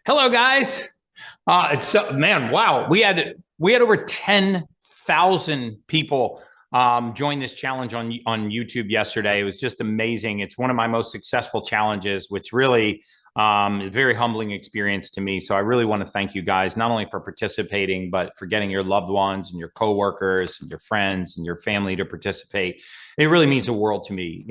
Hello, guys. Man, wow. We had over 10,000 people join this challenge on YouTube yesterday. It was just amazing. It's one of my most successful challenges, which really a very humbling experience to me. So I really want to thank you guys, not only for participating, but for getting your loved ones and your coworkers and your friends and your family to participate. It really means the world to me.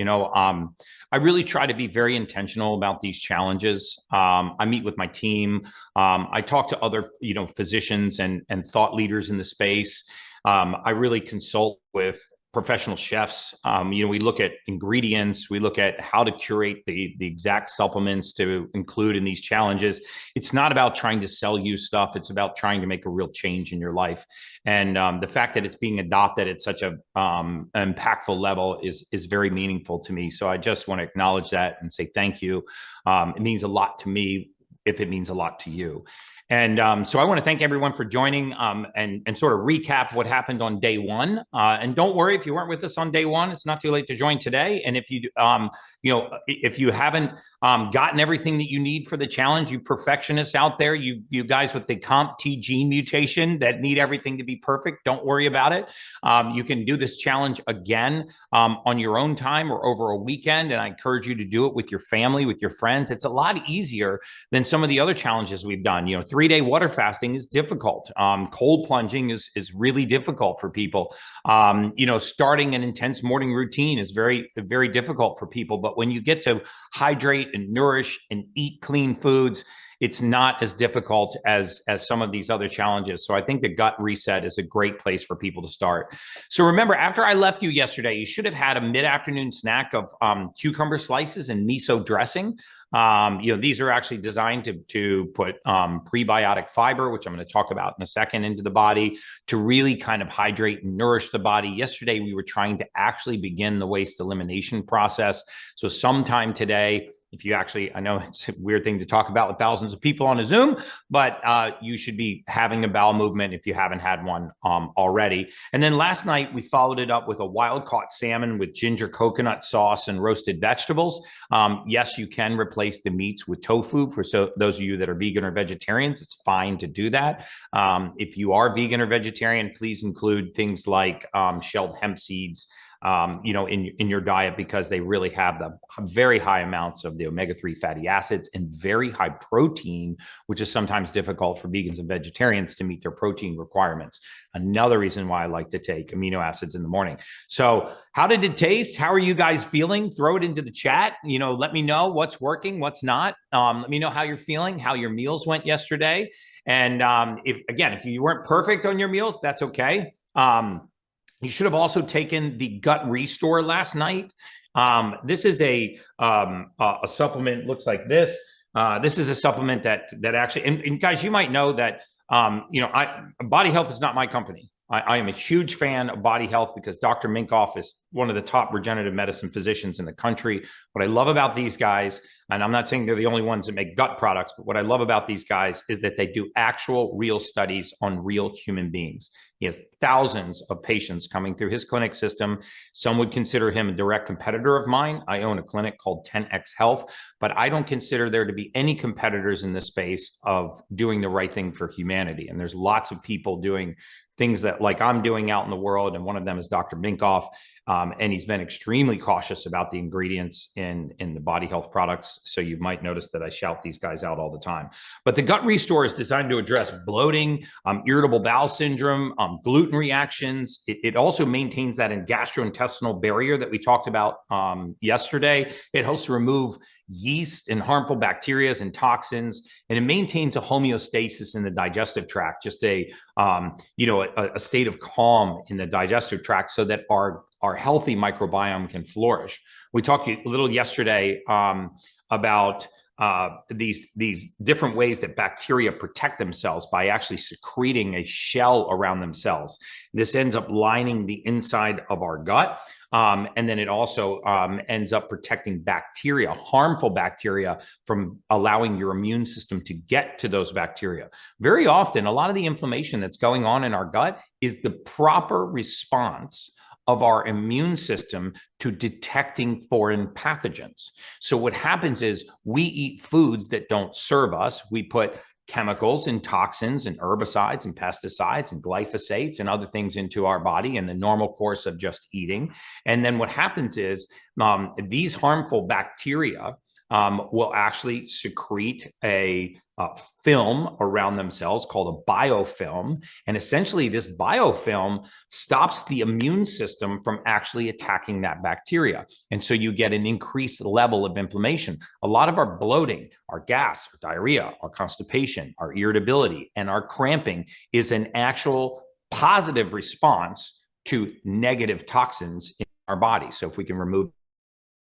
I really try to be very intentional about these challenges. I meet with my team. I talk to other, physicians and thought leaders in the space. I really consult with professional chefs. We look at ingredients, we look at how to curate the exact supplements to include in these challenges. It's not about trying to sell you stuff. It's about trying to make a real change in your life. And the fact that it's being adopted at such a impactful level is very meaningful to me. So I just want to acknowledge that and say thank you. It means a lot to me if it means a lot to you. And so I want to thank everyone for joining and sort of recap what happened on day one. And don't worry if you weren't with us on day one, it's not too late to join today. And if you haven't gotten everything that you need for the challenge, you perfectionists out there, you guys with the COMT gene mutation that need everything to be perfect, don't worry about it. You can do this challenge again on your own time or over a weekend. And I encourage you to do it with your family, with your friends. It's a lot easier than some of the other challenges we've done. 3-day water fasting is difficult. Cold plunging is really difficult for people. Starting an intense morning routine is very, very difficult for people. But when you get to hydrate and nourish and eat clean foods, it's not as difficult as some of these other challenges. So I think the gut reset is a great place for people to start. So remember, after I left you yesterday, you should have had a mid-afternoon snack of cucumber slices and miso dressing. These are actually designed to put prebiotic fiber, which I'm going to talk about in a second, into the body to really kind of hydrate and nourish the body. Yesterday, we were trying to actually begin the waste elimination process. So sometime today, I know it's a weird thing to talk about with thousands of people on a Zoom, but you should be having a bowel movement if you haven't had one already. And then last night, we followed it up with a wild-caught salmon with ginger coconut sauce and roasted vegetables. Yes, you can replace the meats with tofu. For those of you that are vegan or vegetarians, it's fine to do that. If you are vegan or vegetarian, please include things like shelled hemp seeds, in your diet, because they really have the very high amounts of the omega-3 fatty acids and very high protein, which is sometimes difficult for vegans and vegetarians to meet their protein requirements. Another reason why I like to take amino acids in the morning. So how did it taste? How are you guys feeling? Throw it into the chat. Let me know what's working, what's not. Let me know how you're feeling, how your meals went yesterday. And if you weren't perfect on your meals, that's okay. You should have also taken the Gut Restore last night. This is a supplement. Looks like this. This is a supplement that actually, and guys, you might know that Body Health is not my company. I am a huge fan of Body Health because Dr. Minkoff is one of the top regenerative medicine physicians in the country. What I love about these guys, and I'm not saying they're the only ones that make gut products, but what I love about these guys is that they do actual real studies on real human beings. He has thousands of patients coming through his clinic system. Some would consider him a direct competitor of mine. I own a clinic called 10X Health, but I don't consider there to be any competitors in the space of doing the right thing for humanity. And there's lots of people doing things that like I'm doing out in the world. And one of them is Dr. Minkoff. And he's been extremely cautious about the ingredients in the Body Health products. So you might notice that I shout these guys out all the time. But the Gut Restore is designed to address bloating, irritable bowel syndrome, gluten reactions. It also maintains that gastrointestinal barrier that we talked about yesterday. It helps to remove yeast and harmful bacteria and toxins, and it maintains a homeostasis in the digestive tract, just a state of calm in the digestive tract so that our healthy microbiome can flourish. We talked a little yesterday about these different ways that bacteria protect themselves by actually secreting a shell around themselves. This ends up lining the inside of our gut. And then it also ends up protecting bacteria, harmful bacteria, from allowing your immune system to get to those bacteria. Very often, a lot of the inflammation that's going on in our gut is the proper response of our immune system to detecting foreign pathogens. So what happens is we eat foods that don't serve us. We put chemicals and toxins and herbicides and pesticides and glyphosates and other things into our body in the normal course of just eating. And then what happens is these harmful bacteria will actually secrete a film around themselves called a biofilm. And essentially, this biofilm stops the immune system from actually attacking that bacteria. And so you get an increased level of inflammation. A lot of our bloating, our gas, our diarrhea, our constipation, our irritability, and our cramping is an actual positive response to negative toxins in our body. So if we can remove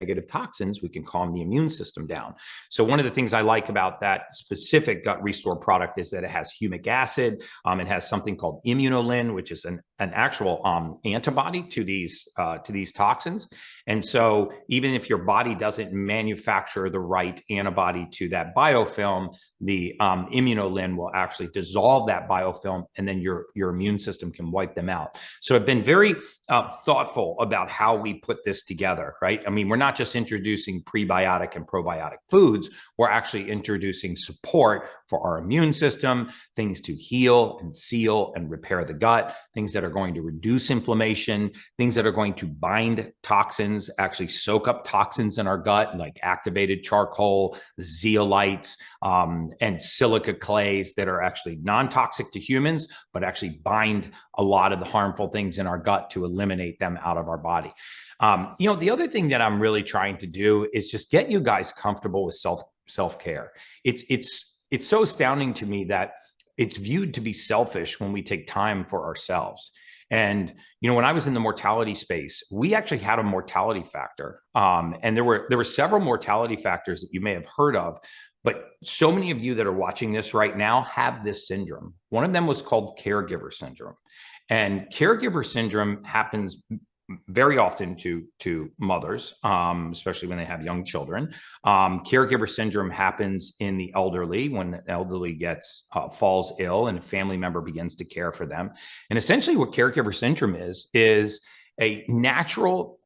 negative toxins, we can calm the immune system down. So one of the things I like about that specific Gut Restore product is that it has humic acid. It has something called Immunolin, which is an actual antibody to these toxins. And so even if your body doesn't manufacture the right antibody to that biofilm, the Immunolin will actually dissolve that biofilm, and then your immune system can wipe them out. So I've been very thoughtful about how we put this together, right? I mean, we're not just introducing prebiotic and probiotic foods, we're actually introducing support for our immune system, things to heal and seal and repair the gut, things that are going to reduce inflammation, things that are going to bind toxins, actually soak up toxins in our gut, like activated charcoal, zeolites, and silica clays that are actually non-toxic to humans, but actually bind a lot of the harmful things in our gut to eliminate them out of our body. The other thing that I'm really trying to do is just get you guys comfortable with self-care. It's so astounding to me that it's viewed to be selfish when we take time for ourselves. And, when I was in the mortality space, we actually had a mortality factor. And there were several mortality factors that you may have heard of, but so many of you that are watching this right now have this syndrome. One of them was called caregiver syndrome. And caregiver syndrome happens very often to mothers, especially when they have young children. Caregiver syndrome happens in the elderly when the elderly falls ill and a family member begins to care for them. And essentially what caregiver syndrome is a natural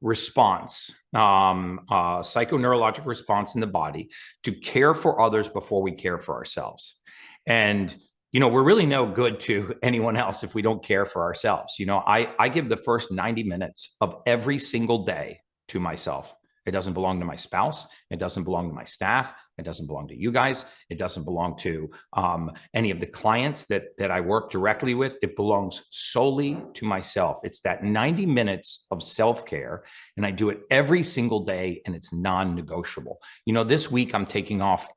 response, psychoneurological response in the body to care for others before we care for ourselves. And we're really no good to anyone else if we don't care for ourselves. I give the first 90 minutes of every single day to myself. It doesn't belong to my spouse. It doesn't belong to my staff. It doesn't belong to you guys. It doesn't belong to any of the clients that I work directly with. It belongs solely to myself. It's that 90 minutes of self-care, and I do it every single day, and it's non-negotiable. This week I'm taking off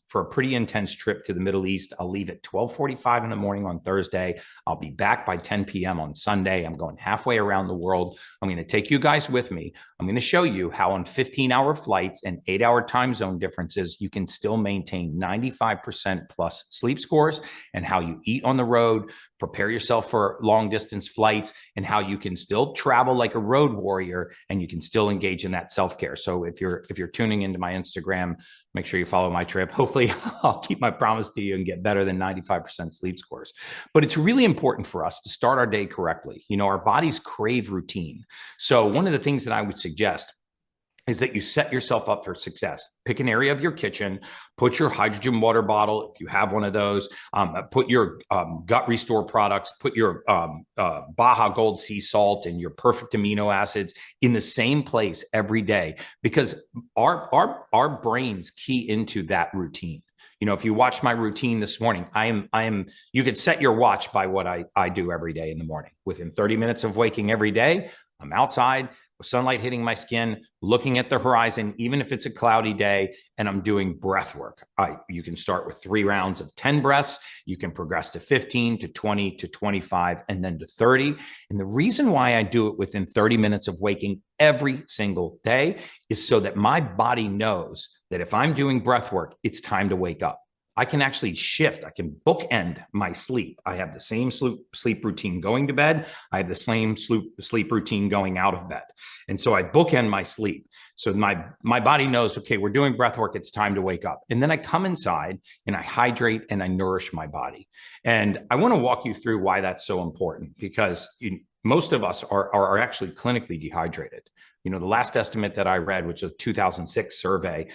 for a pretty intense trip to the Middle East. I'll leave at 12:45 in the morning on Thursday. I'll be back by 10 p.m. on Sunday. I'm going halfway around the world. I'm going to take you guys with me. I'm going to show you how on 15-hour flights and 8-hour time zone differences, you can still maintain 95% plus sleep scores, and how you eat on the road, prepare yourself for long distance flights, and how you can still travel like a road warrior and you can still engage in that self-care. So if you're tuning into my Instagram, make sure you follow my trip. Hopefully I'll keep my promise to you and get better than 95% sleep scores. But it's really important for us to start our day correctly. Our bodies crave routine. So one of the things that I would suggest is that you set yourself up for success. Pick an area of your kitchen, put your hydrogen water bottle, if you have one of those, put your Gut Restore products, put your Baja Gold sea salt and your perfect amino acids in the same place every day, because our brains key into that routine. If you watch my routine this morning, you could set your watch by what I do every day in the morning. Within 30 minutes of waking every day, I'm outside with sunlight hitting my skin, looking at the horizon, even if it's a cloudy day, and I'm doing breath work. You can start with 3 rounds of 10 breaths. You can progress to 15, to 20, to 25, and then to 30. And the reason why I do it within 30 minutes of waking every single day is so that my body knows that if I'm doing breath work, it's time to wake up. I can actually shift. I can bookend my sleep. I have the same sleep routine going to bed. I have the same sleep routine going out of bed. And so I bookend my sleep. So my body knows, okay, we're doing breath work. It's time to wake up. And then I come inside and I hydrate and I nourish my body. And I want to walk you through why that's so important, because most of us are actually clinically dehydrated. You know, the last estimate that I read, which was a 2006 survey,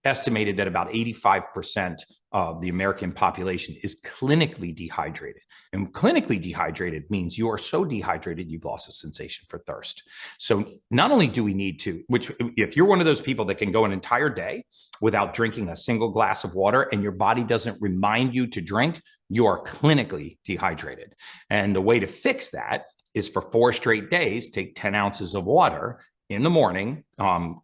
estimated that about 85% of the American population is clinically dehydrated. And clinically dehydrated means you are so dehydrated, you've lost a sensation for thirst. So not only do we need to, which if you're one of those people that can go an entire day without drinking a single glass of water and your body doesn't remind you to drink, you are clinically dehydrated. And the way to fix that is for 4 straight days, take 10 ounces of water in the morning,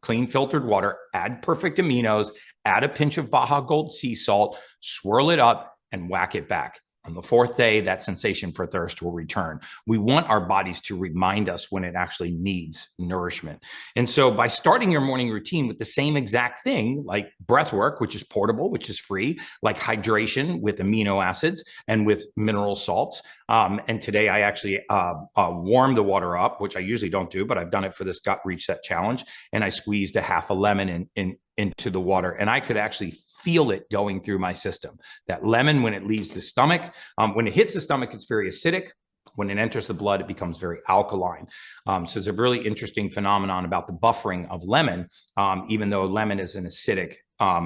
clean filtered water, add perfect aminos, add a pinch of Baja Gold sea salt, swirl it up and whack it back. On the 4th day, that sensation for thirst will return. We want our bodies to remind us when it actually needs nourishment. And so by starting your morning routine with the same exact thing, like breath work, which is portable, which is free, like hydration with amino acids and with mineral salts. And today I actually warmed the water up, which I usually don't do, but I've done it for this Gut Reset Challenge. And I squeezed a half a lemon into the water, and I could actually feel it going through my system. That lemon, when it leaves the stomach, when it hits the stomach, it's very acidic. When it enters the blood, it becomes very alkaline. So it's a really interesting phenomenon about the buffering of lemon. Even though lemon is an acidic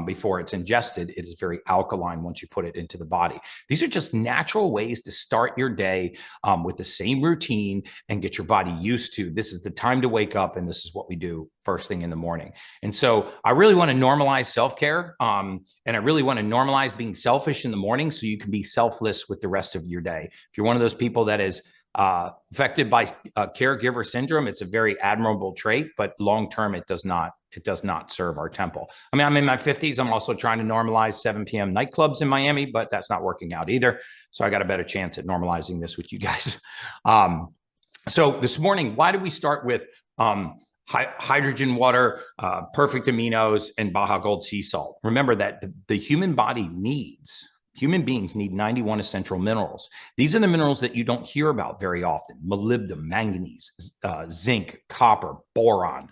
before it's ingested, it is very alkaline once you put it into the body. These are just natural ways to start your day with the same routine and get your body used to, this is the time to wake up and this is what we do first thing in the morning. And so I really want to normalize self-care, and I really want to normalize being selfish in the morning so you can be selfless with the rest of your day. If you're one of those people that is affected by caregiver syndrome, it's a very admirable trait, but long-term, it does not serve our temple. I mean, I'm in my 50s. I'm also trying to normalize 7 p.m. nightclubs in Miami, but that's not working out either. So I got a better chance at normalizing this with you guys. So this morning, why did we start with hydrogen water, perfect aminos, and Baja Gold sea salt? Remember that the human body needs, human beings need 91 essential minerals. These are the minerals that you don't hear about very often: molybdenum, manganese, zinc, copper, boron,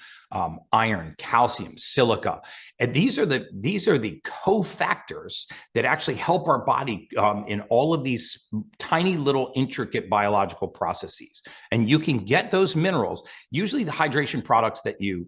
iron, calcium, silica. And these are the cofactors that actually help our body in all of these tiny little intricate biological processes. And you can get those minerals. Usually the hydration products that you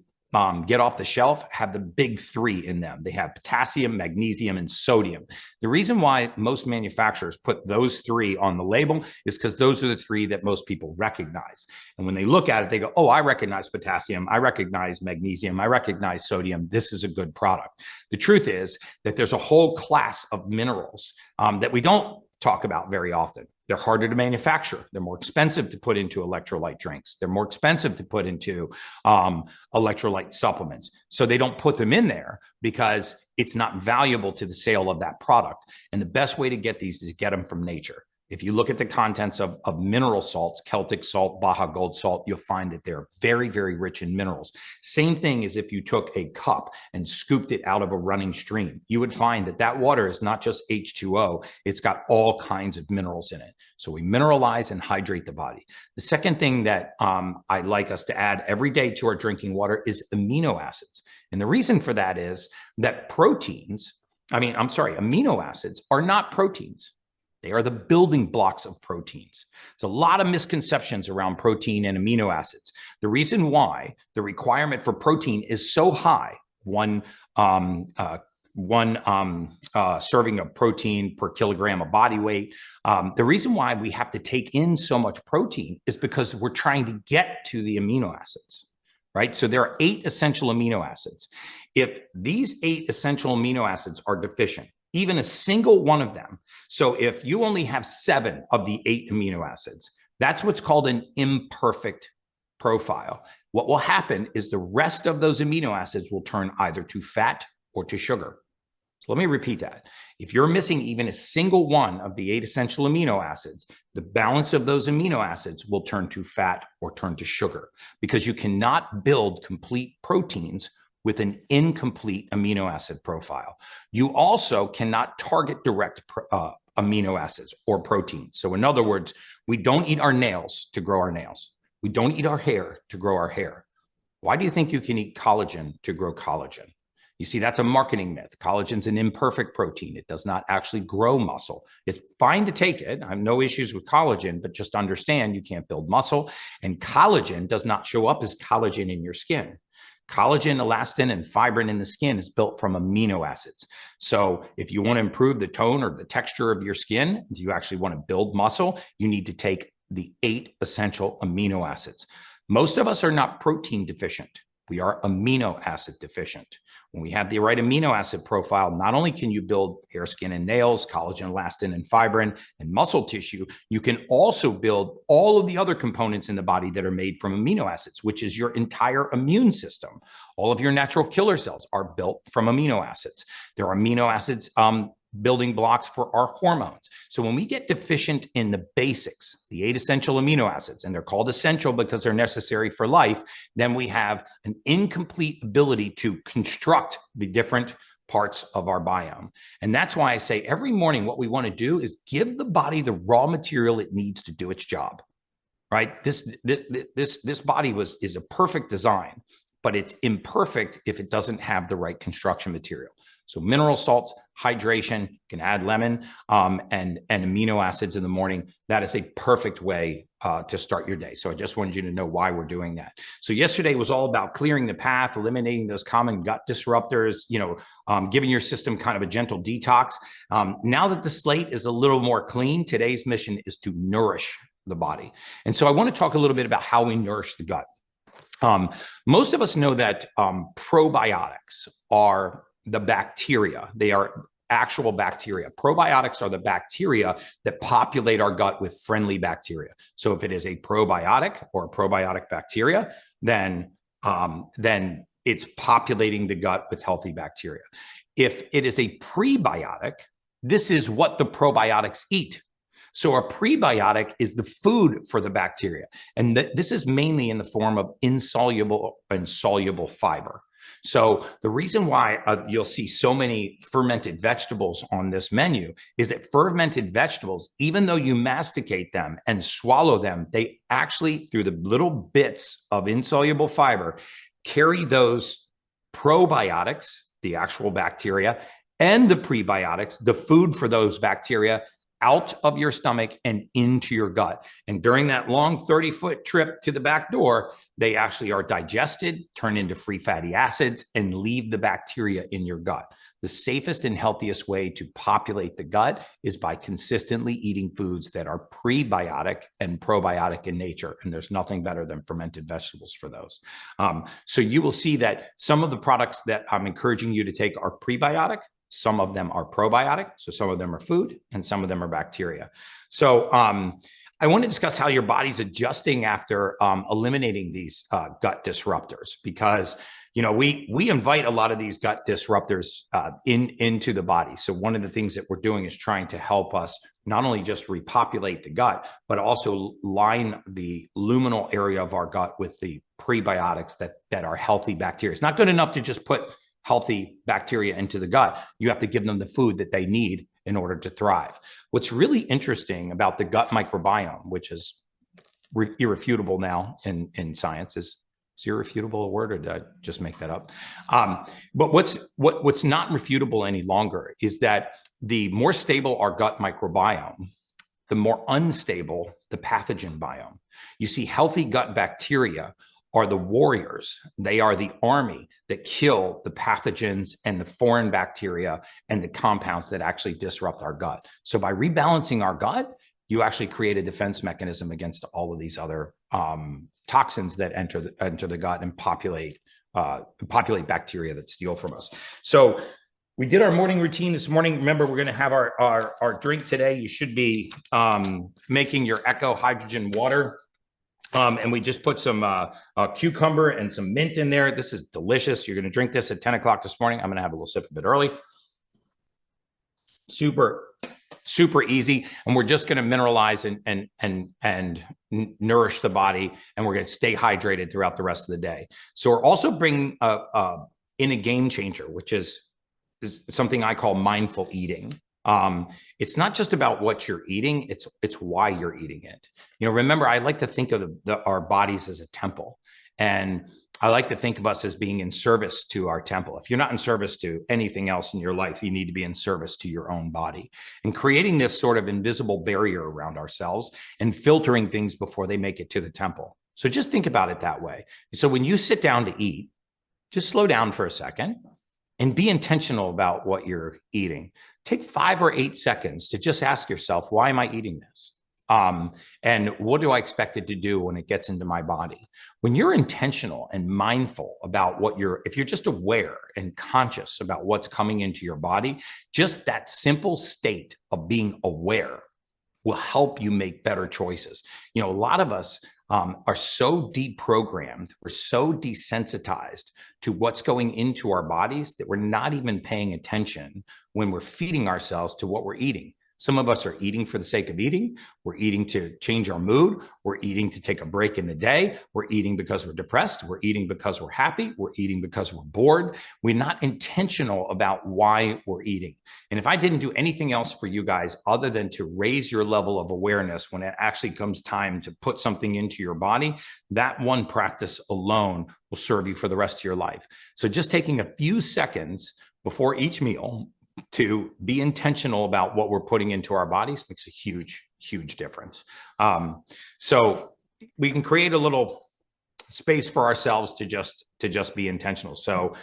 get off the shelf have the big 3 in them. They have potassium, magnesium, and sodium. The reason why most manufacturers put those 3 on the label is because those are the 3 that most people recognize. And when they look at it, they go, oh, I recognize potassium, I recognize magnesium, I recognize sodium. This is a good product. The truth is that there's a whole class of minerals that we don't talk about very often. They're harder to manufacture. They're more expensive to put into electrolyte drinks. They're more expensive to put into electrolyte supplements. So they don't put them in there because it's not valuable to the sale of that product. And the best way to get these is to get them from nature. If you look at the contents of mineral salts, Celtic salt, Baja Gold salt, you'll find that they're very, very rich in minerals. Same thing as if you took a cup and scooped it out of a running stream. You would find that that water is not just H2O, it's got all kinds of minerals in it. So we mineralize and hydrate the body. The second thing that I like us to add every day to our drinking water is amino acids. And the reason for that is that amino acids are not proteins. They are the building blocks of proteins. There's a lot of misconceptions around protein and amino acids. The reason why the requirement for protein is so high, one serving of protein per kilogram of body weight. The reason why we have to take in so much protein is because we're trying to get to the amino acids, right? So there are 8 essential amino acids. If these 8 essential amino acids are deficient, even a single one of them. So if you only have 7 of the 8 amino acids, that's what's called an imperfect profile. What will happen is the rest of those amino acids will turn either to fat or to sugar. So let me repeat that. If you're missing even a single one of the 8 essential amino acids, the balance of those amino acids will turn to fat or turn to sugar, because you cannot build complete proteins with an incomplete amino acid profile. You also cannot target direct amino acids or proteins. So in other words, we don't eat our nails to grow our nails. We don't eat our hair to grow our hair. Why do you think you can eat collagen to grow collagen? You see, that's a marketing myth. Collagen's an imperfect protein. It does not actually grow muscle. It's fine to take it. I have no issues with collagen, but just understand you can't build muscle. And collagen does not show up as collagen in your skin. Collagen, elastin, and fibrin in the skin is built from amino acids. So if you want to improve the tone or the texture of your skin, if you actually want to build muscle, you need to take the 8 essential amino acids. Most of us are not protein deficient. We are amino acid deficient. When we have the right amino acid profile, not only can you build hair, skin, and nails, collagen, elastin, and fibrin, and muscle tissue, you can also build all of the other components in the body that are made from amino acids, which is your entire immune system. All of your natural killer cells are built from amino acids. There are amino acids building blocks for our hormones. So when we get deficient in the basics, the 8 essential amino acids, and they're called essential because they're necessary for life, then we have an incomplete ability to construct the different parts of our biome. And that's why I say every morning what we want to do is give the body the raw material it needs to do its job. Right? This body is a perfect design, but it's imperfect if it doesn't have the right construction material. So mineral salts, hydration, you can add lemon and amino acids in the morning. That is a perfect way to start your day. So I just wanted you to know why we're doing that. So yesterday was all about clearing the path, eliminating those common gut disruptors, giving your system kind of a gentle detox. Now that the slate is a little more clean, today's mission is to nourish the body. And so I want to talk a little bit about how we nourish the gut. Most of us know that probiotics are the bacteria. They are actual bacteria. Probiotics are the bacteria that populate our gut with friendly bacteria. So if it is a probiotic or a probiotic bacteria, then it's populating the gut with healthy bacteria. If it is a prebiotic, this is what the probiotics eat. So a prebiotic is the food for the bacteria. And this is mainly in the form of insoluble and soluble fiber. So the reason why you'll see so many fermented vegetables on this menu is that fermented vegetables, even though you masticate them and swallow them, they actually, through the little bits of insoluble fiber, carry those probiotics, the actual bacteria, and the prebiotics, the food for those bacteria, out of your stomach and into your gut. And during that long 30-foot trip to the back door, they actually are digested, turn into free fatty acids, and leave the bacteria in your gut. The safest and healthiest way to populate the gut is by consistently eating foods that are prebiotic and probiotic in nature. And there's nothing better than fermented vegetables for those. So you will see that some of the products that I'm encouraging you to take are prebiotic. Some of them are probiotic, so some of them are food, and some of them are bacteria. So I want to discuss how your body's adjusting after eliminating these gut disruptors, because we invite a lot of these gut disruptors into the body. So one of the things that we're doing is trying to help us not only just repopulate the gut, but also line the luminal area of our gut with the prebiotics that are healthy bacteria. It's not good enough to just put healthy bacteria into the gut. You have to give them the food that they need in order to thrive. What's really interesting about the gut microbiome, which is irrefutable now in science, is irrefutable a word, or did I just make that up? But what's not refutable any longer is that the more stable our gut microbiome, the more unstable the pathogen biome. You see, healthy gut bacteria are the warriors. They are the army that kill the pathogens and the foreign bacteria and the compounds that actually disrupt our gut. So by rebalancing our gut, you actually create a defense mechanism against all of these other toxins that enter the gut and populate bacteria that steal from us. So we did our morning routine this morning. Remember, we're going to have our drink today. You should be making your Echo hydrogen water. And we just put some cucumber and some mint in there. This is delicious. You're going to drink this at 10 o'clock this morning. I'm going to have a little sip of it early. Super, super easy. And we're just going to mineralize and nourish the body. And we're going to stay hydrated throughout the rest of the day. So we're also bringing a in a game changer, which is something I call mindful eating. It's not just about what you're eating, it's why you're eating it. Remember, I like to think of our bodies as a temple. And I like to think of us as being in service to our temple. If you're not in service to anything else in your life, you need to be in service to your own body, and creating this sort of invisible barrier around ourselves and filtering things before they make it to the temple. So just think about it that way. So when you sit down to eat, just slow down for a second and be intentional about what you're eating. Take 5 or 8 seconds to just ask yourself, why am I eating this? And what do I expect it to do when it gets into my body? When you're intentional and mindful about if you're just aware and conscious about what's coming into your body, just that simple state of being aware will help you make better choices. A lot of us are so deprogrammed, we're so desensitized to what's going into our bodies that we're not even paying attention when we're feeding ourselves to what we're eating. Some of us are eating for the sake of eating. We're eating to change our mood. We're eating to take a break in the day. We're eating because we're depressed. We're eating because we're happy. We're eating because we're bored. We're not intentional about why we're eating. And if I didn't do anything else for you guys other than to raise your level of awareness when it actually comes time to put something into your body, that one practice alone will serve you for the rest of your life. So just taking a few seconds before each meal to be intentional about what we're putting into our bodies makes a huge, huge difference. So we can create a little space for ourselves to just be intentional. So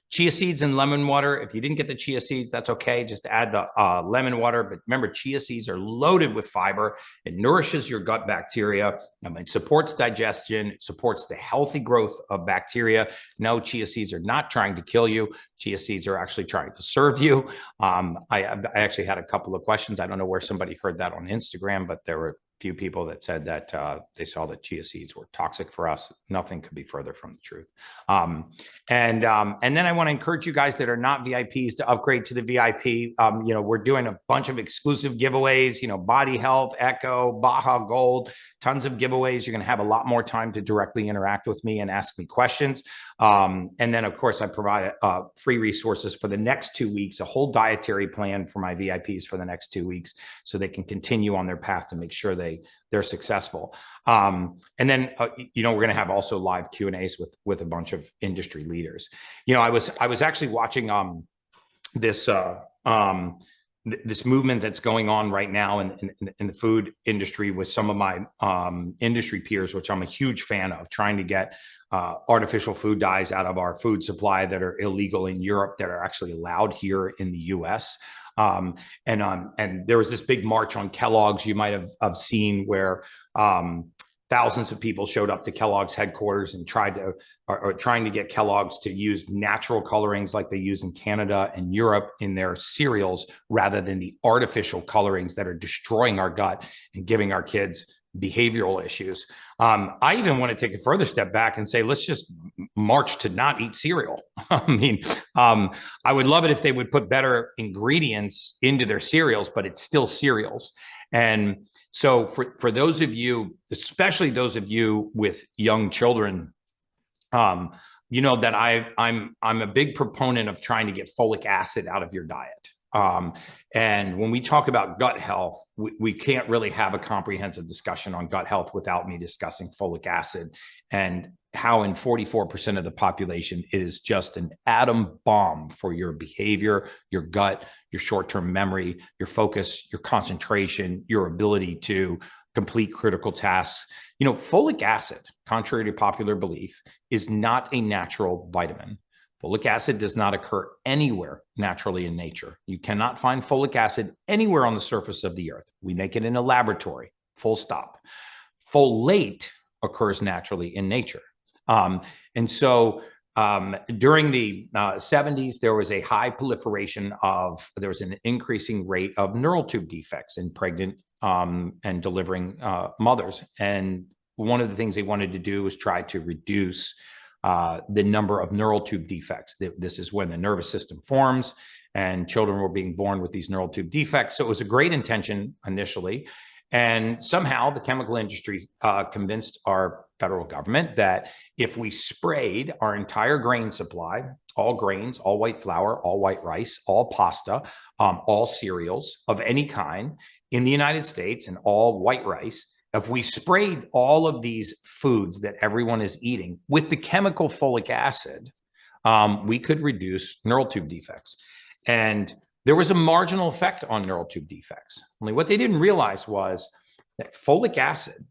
chia seeds and lemon water. If you didn't get the chia seeds, that's okay. Just add the lemon water. But remember, chia seeds are loaded with fiber. It nourishes your gut bacteria. It supports digestion. It supports the healthy growth of bacteria. No, chia seeds are not trying to kill you. Chia seeds are actually trying to serve you. I actually had a couple of questions. I don't know where somebody heard that on Instagram, but there were few people that said that they saw that chia seeds were toxic for us. Nothing could be further from the truth. And then I want to encourage you guys that are not VIPs to upgrade to the VIP. We're doing a bunch of exclusive giveaways, Body Health, Echo, Baja Gold, tons of giveaways. You're going to have a lot more time to directly interact with me and ask me questions. And then, of course, I provide free resources for the next 2 weeks, a whole dietary plan for my VIPs for the next 2 weeks, so they can continue on their path to make sure they're successful. And then, we're going to have also live Q&As with a bunch of industry leaders. I was actually watching this movement that's going on right now in the food industry with some of my industry peers, which I'm a huge fan of, trying to get artificial food dyes out of our food supply that are illegal in Europe that are actually allowed here in the US. And there was this big march on Kellogg's you might have seen, where thousands of people showed up to Kellogg's headquarters and trying to get Kellogg's to use natural colorings like they use in Canada and Europe in their cereals, rather than the artificial colorings that are destroying our gut and giving our kids behavioral issues. I even want to take a further step back and say, let's just march to not eat cereal. I would love it if they would put better ingredients into their cereals, but it's still cereals. And so for those of you, especially those of you with young children, that I'm a big proponent of trying to get folic acid out of your diet. And when we talk about gut health, we can't really have a comprehensive discussion on gut health without me discussing folic acid, and how in 44% of the population it is just an atom bomb for your behavior, your gut, your short-term memory, your focus, your concentration, your ability to complete critical tasks. Folic acid, contrary to popular belief, is not a natural vitamin. Folic acid does not occur anywhere naturally in nature. You cannot find folic acid anywhere on the surface of the earth. We make it in a laboratory, full stop. Folate occurs naturally in nature. And so during the 70s, there was a high proliferation there was an increasing rate of neural tube defects in pregnant and delivering mothers. And one of the things they wanted to do was try to reduce the number of neural tube defects. This is when the nervous system forms and children were being born with these neural tube defects. So it was a great intention initially. And somehow the chemical industry convinced our federal government that if we sprayed our entire grain supply, all grains, all white flour, all white rice, all pasta, all cereals of any kind in the United States, and all white rice, if we sprayed all of these foods that everyone is eating with the chemical folic acid, we could reduce neural tube defects. And there was a marginal effect on neural tube defects. Only what they didn't realize was that folic acid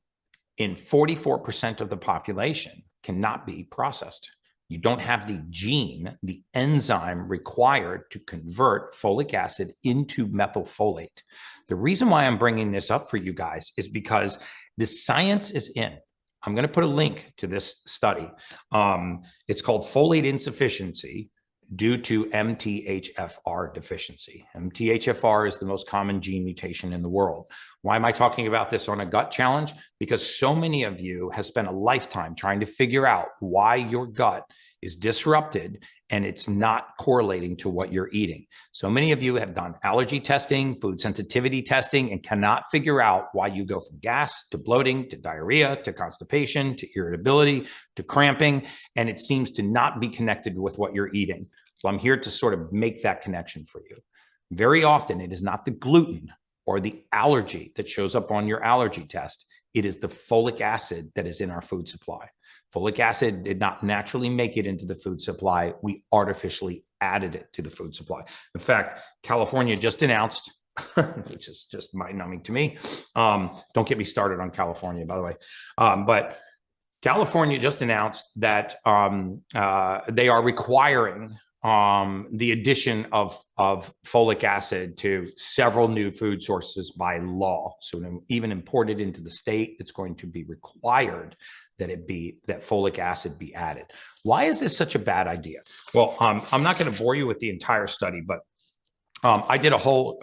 in 44% of the population cannot be processed. You don't have the gene, the enzyme required to convert folic acid into methylfolate. The reason why I'm bringing this up for you guys is because the science is in. I'm going to put a link to this study. It's called folate insufficiency due to MTHFR deficiency. MTHFR is the most common gene mutation in the world. Why am I talking about this on a gut challenge? Because so many of you have spent a lifetime trying to figure out why your gut is disrupted and it's not correlating to what you're eating. So many of you have done allergy testing, food sensitivity testing, and cannot figure out why you go from gas to bloating to diarrhea to constipation to irritability to cramping, and it seems to not be connected with what you're eating. So I'm here to sort of make that connection for you. Very often it is not the gluten or the allergy that shows up on your allergy test. It is the folic acid that is in our food supply. Folic acid did not naturally make it into the food supply. We artificially added it to the food supply. In fact, California just announced, which is just mind-numbing to me. Don't get me started on California, by the way. But California just announced that they are requiring the addition of folic acid to several new food sources by law. So even imported into the state, it's going to be required that folic acid be added. Why is this such a bad idea? Well, I'm not going to bore you with the entire study, but I did a whole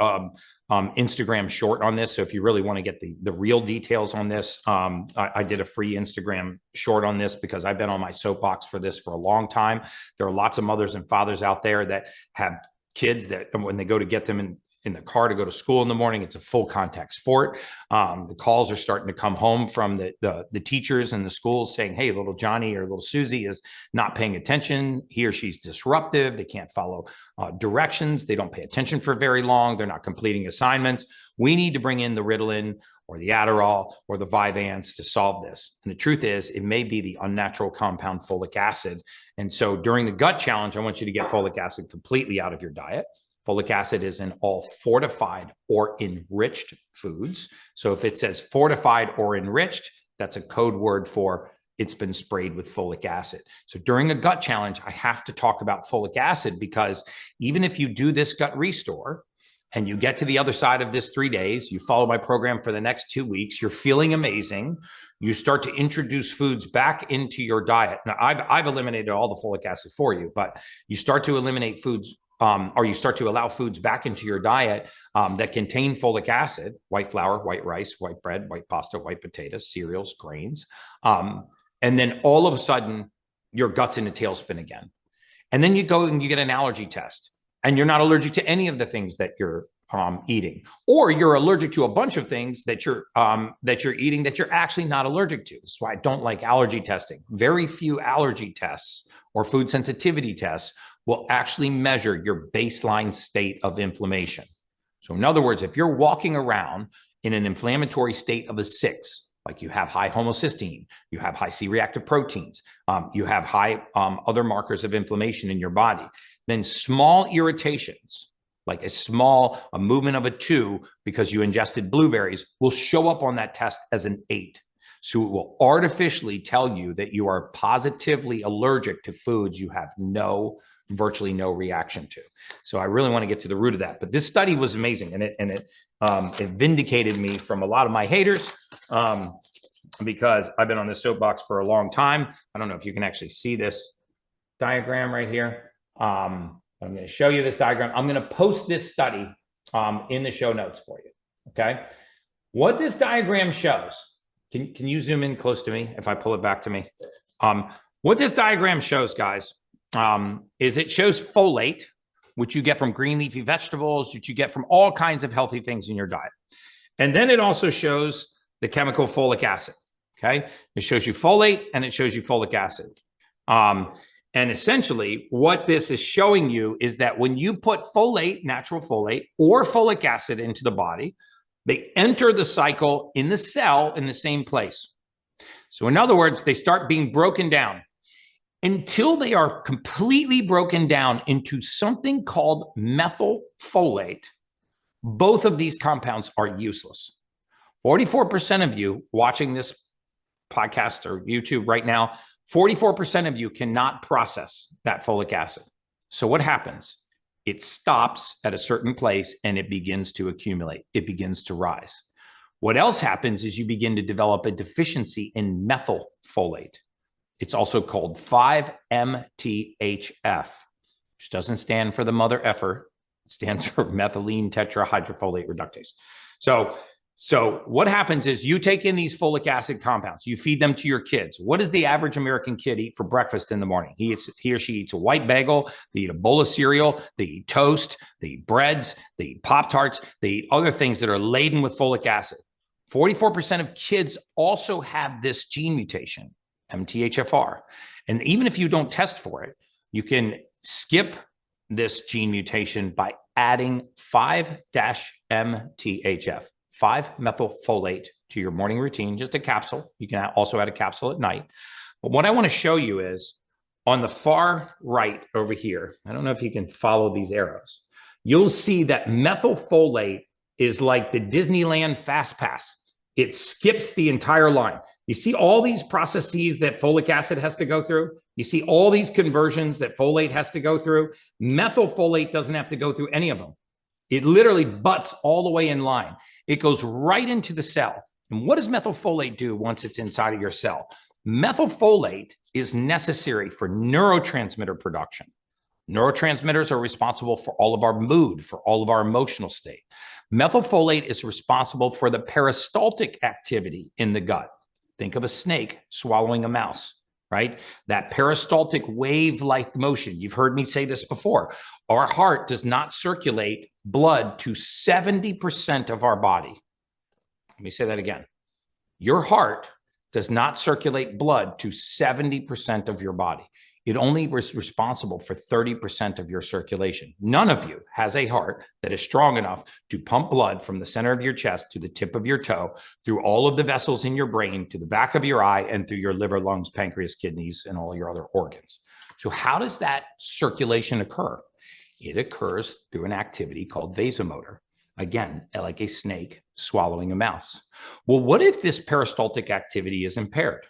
Instagram short on this. So if you really want to get the real details on this, I did a free Instagram short on this because I've been on my soapbox for this for a long time. There are lots of mothers and fathers out there that have kids that when they go to get them in the car to go to school in the morning, it's a full contact sport. The calls are starting to come home from the teachers and the schools saying, hey, little Johnny or little Susie is not paying attention. He or she's disruptive. They can't follow directions. They don't pay attention for very long. They're not completing assignments. We need to bring in the Ritalin or the Adderall or the Vyvanse to solve this. And the truth is, it may be the unnatural compound folic acid. And so during the gut challenge, I want you to get folic acid completely out of your diet. Folic acid is in all fortified or enriched foods. So if it says fortified or enriched, that's a code word for it's been sprayed with folic acid. So during a gut challenge, I have to talk about folic acid because even if you do this gut restore and you get to the other side of this 3 days, you follow my program for the next 2 weeks, you're feeling amazing, you start to introduce foods back into your diet. Now, I've eliminated all the folic acid for you, but you start to eliminate foods or you start to allow foods back into your diet that contain folic acid, white flour, white rice, white bread, white pasta, white potatoes, cereals, grains. And then all of a sudden, your gut's in a tailspin again. And then you go and you get an allergy test and you're not allergic to any of the things that you're eating, or you're allergic to a bunch of things that you're eating that you're actually not allergic to. That's why I don't like allergy testing. Very few allergy tests or food sensitivity tests will actually measure your baseline state of inflammation. So in other words, if you're walking around in an inflammatory state of a 6, like you have high homocysteine, you have high C-reactive proteins, you have high other markers of inflammation in your body, then small irritations, like a movement of a 2 because you ingested blueberries, will show up on that test as an 8. So it will artificially tell you that you are positively allergic to foods you have virtually no reaction to. So I really want to get to the root of that. But this study was amazing, and it vindicated me from a lot of my haters because I've been on this soapbox for a long time. I don't know if you can actually see this diagram right here. I'm going to show you this diagram. I'm going to post this study in the show notes for you. Okay. What this diagram shows, can you zoom in close to me if I pull it back to me? What this diagram shows, guys, is it shows folate, which you get from green leafy vegetables, which you get from all kinds of healthy things in your diet. And then it also shows the chemical folic acid. Okay. It shows you folate and it shows you folic acid. And essentially what this is showing you is that when you put folate, natural folate, or folic acid into the body, they enter the cycle in the cell in the same place. So in other words, they start being broken down until they are completely broken down into something called methylfolate. Both of these compounds are useless. 44% of you watching this podcast or YouTube right now, 44% of you cannot process that folic acid. So what happens? It stops at a certain place and it begins to accumulate. It begins to rise. What else happens is you begin to develop a deficiency in methylfolate. It's also called 5-MTHF, which doesn't stand for the mother effer. It stands for methylene tetrahydrofolate reductase. So what happens is you take in these folic acid compounds, you feed them to your kids. What does the average American kid eat for breakfast in the morning? He or she eats a white bagel, they eat a bowl of cereal, they eat toast, they eat breads, they eat Pop-Tarts, they eat other things that are laden with folic acid. 44% of kids also have this gene mutation, MTHFR. And even if you don't test for it, you can skip this gene mutation by adding 5-MTHF. 5-methylfolate to your morning routine, just a capsule. You can also add a capsule at night. But what I want to show you is on the far right over here, I don't know if you can follow these arrows, you'll see that methylfolate is like the Disneyland Fast Pass. It skips the entire line. You see all these processes that folic acid has to go through? You see all these conversions that folate has to go through? Methylfolate doesn't have to go through any of them. It literally butts all the way in line. It goes right into the cell. And what does methylfolate do once it's inside of your cell? Methylfolate is necessary for neurotransmitter production. Neurotransmitters are responsible for all of our mood, for all of our emotional state. Methylfolate is responsible for the peristaltic activity in the gut. Think of a snake swallowing a mouse, right? That peristaltic wave-like motion. You've heard me say this before. Our heart does not circulate blood to 70% of our body. Let me say that again. Your heart does not circulate blood to 70% of your body. It only is responsible for 30% of your circulation. None of you has a heart that is strong enough to pump blood from the center of your chest to the tip of your toe, through all of the vessels in your brain, to the back of your eye, and through your liver, lungs, pancreas, kidneys, and all your other organs. So how does that circulation occur? It occurs through an activity called vasomotor. Again, like a snake swallowing a mouse. Well, what if this peristaltic activity is impaired?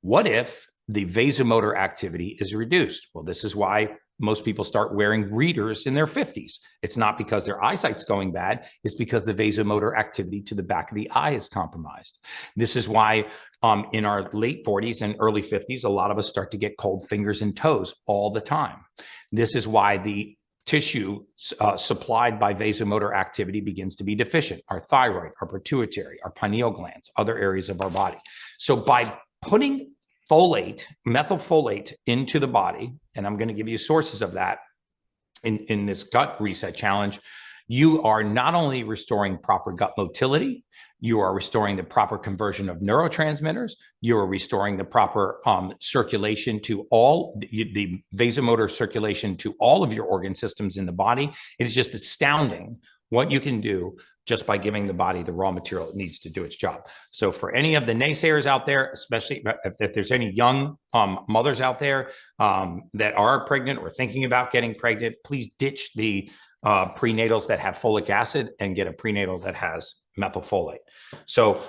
What if the vasomotor activity is reduced? Well, this is why most people start wearing readers in their 50s. It's not because their eyesight's going bad. It's because the vasomotor activity to the back of the eye is compromised. This is why in our late 40s and early 50s, a lot of us start to get cold fingers and toes all the time. This is why the tissue supplied by vasomotor activity begins to be deficient. Our thyroid, our pituitary, our pineal glands, other areas of our body. So by putting folate, methylfolate into the body, and I'm going to give you sources of that in this gut reset challenge, you are not only restoring proper gut motility, you are restoring the proper conversion of neurotransmitters, you are restoring the proper circulation to all the vasomotor circulation to all of your organ systems in the body. It is just astounding what you can do just by giving the body the raw material it needs to do its job. So for any of the naysayers out there, especially if there's any young mothers out there that are pregnant or thinking about getting pregnant, please ditch the prenatals that have folic acid and get a prenatal that has methylfolate. So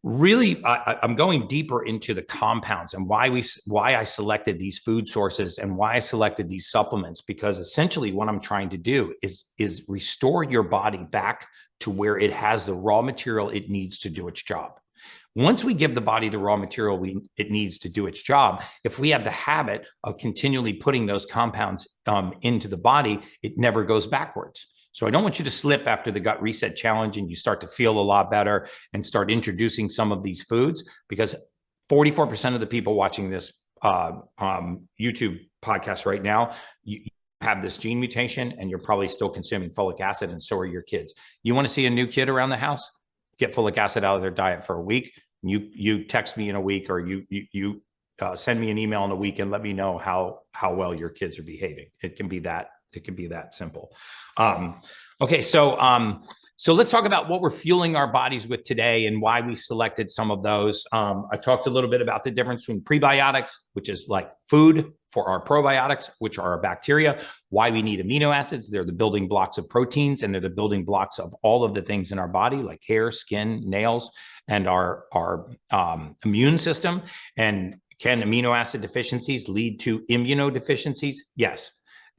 really, I'm going deeper into the compounds and why I selected these food sources and why I selected these supplements, because essentially what I'm trying to do is restore your body back to where it has the raw material it needs to do its job. Once we give the body the raw material it needs to do its job, if we have the habit of continually putting those compounds into the body, it never goes backwards. So I don't want you to slip after the gut reset challenge and you start to feel a lot better and start introducing some of these foods, because 44% of the people watching this YouTube podcast right now, you have this gene mutation and you're probably still consuming folic acid, and so are your kids. You want to see a new kid around the house? Get folic acid out of their diet for a week. You text me in a week, or you send me an email in a week and let me know how well your kids are behaving. It can be that simple. Okay, so let's talk about what we're fueling our bodies with today and why we selected some of those. I talked a little bit about the difference between prebiotics, which is like food, for our probiotics, which are our bacteria, why we need amino acids. They're the building blocks of proteins, and they're the building blocks of all of the things in our body, like hair, skin, nails, and our immune system. And can amino acid deficiencies lead to immunodeficiencies? Yes.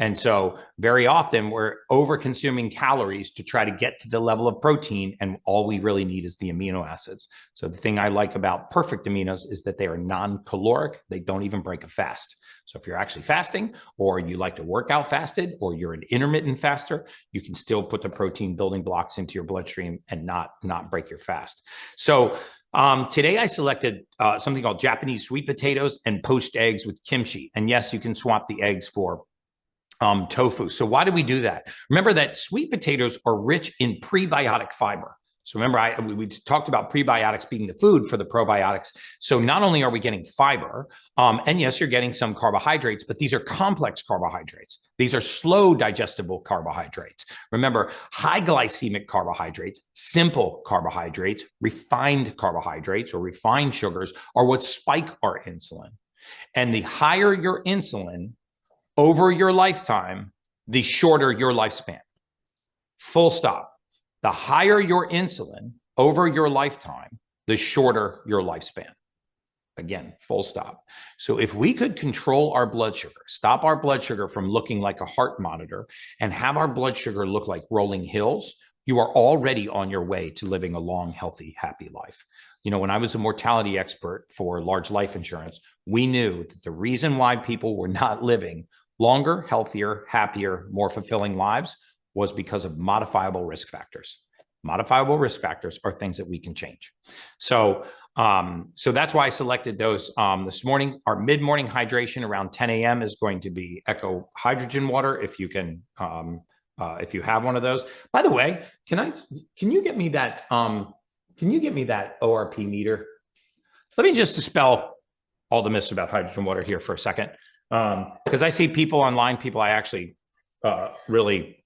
And so very often we're over consuming calories to try to get to the level of protein, and all we really need is the amino acids. So the thing I like about perfect aminos is that they are non-caloric. They don't even break a fast. So if you're actually fasting, or you like to work out fasted, or you're an intermittent faster, you can still put the protein building blocks into your bloodstream and not break your fast. So today I selected something called Japanese sweet potatoes and poached eggs with kimchi. And yes, you can swap the eggs for tofu. So why do we do that? Remember that sweet potatoes are rich in prebiotic fiber. So remember, we talked about prebiotics being the food for the probiotics. So not only are we getting fiber, and yes, you're getting some carbohydrates, but these are complex carbohydrates. These are slow digestible carbohydrates. Remember, high glycemic carbohydrates, simple carbohydrates, refined carbohydrates, or refined sugars are what spike our insulin. And the higher your insulin over your lifetime, the shorter your lifespan. Full stop. The higher your insulin over your lifetime, the shorter your lifespan. Again, full stop. So if we could control our blood sugar, stop our blood sugar from looking like a heart monitor, and have our blood sugar look like rolling hills, you are already on your way to living a long, healthy, happy life. You know, when I was a mortality expert for large life insurance, we knew that the reason why people were not living longer, healthier, happier, more fulfilling lives was because of modifiable risk factors. Modifiable risk factors are things that we can change. So that's why I selected those this morning. Our mid-morning hydration around 10 a.m. is going to be Echo Hydrogen Water, if you can, if you have one of those. By the way, can you get me that ORP meter? Let me just dispel all the myths about hydrogen water here for a second. Because I see people online, people I actually really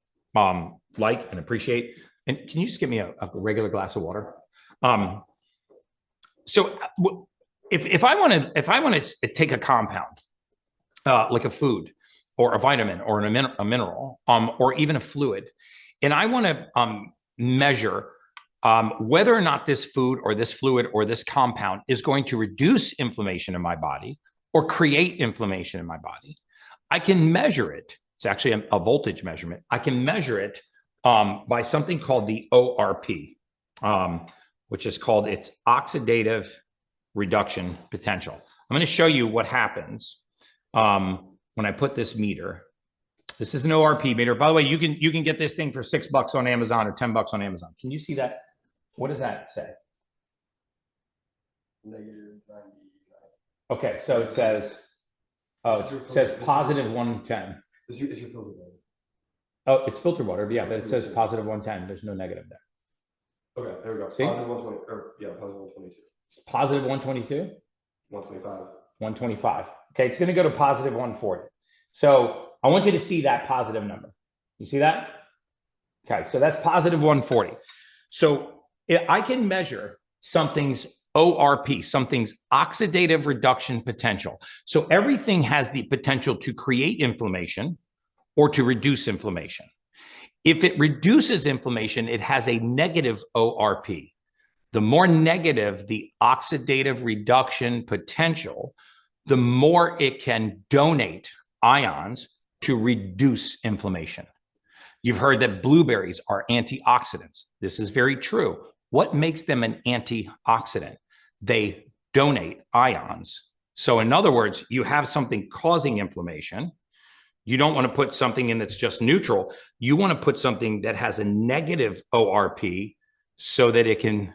like and appreciate. And can you just give me a regular glass of water? So if I want to take a compound, like a food or a vitamin or a mineral, or even a fluid, and I want to measure whether or not this food or this fluid or this compound is going to reduce inflammation in my body or create inflammation in my body, I can measure it. It's actually a voltage measurement. I can measure it by something called the ORP, which is called its oxidative reduction potential. I'm going to show you what happens when I put this meter. This is an ORP meter. By the way, you can get this thing for $6 on Amazon or $10 on Amazon. Can you see that? What does that say? -99. Okay, so it says, it says positive 110. It's your filter water. Oh, it's filtered water, yeah, but it says positive 110. There's no negative there. Okay, there we go. See? Positive 120, or yeah, positive 122. It's positive 122? 125. 125. Okay, it's going to go to positive 140. So I want you to see that positive number. You see that? Okay, so that's positive 140. So I can measure something's ORP, something's oxidative reduction potential. So everything has the potential to create inflammation or to reduce inflammation. If it reduces inflammation, it has a negative ORP. The more negative the oxidative reduction potential, the more it can donate ions to reduce inflammation. You've heard that blueberries are antioxidants. This is very true. What makes them an antioxidant? They donate ions. So in other words, you have something causing inflammation. You don't want to put something in that's just neutral. You want to put something that has a negative ORP so that it can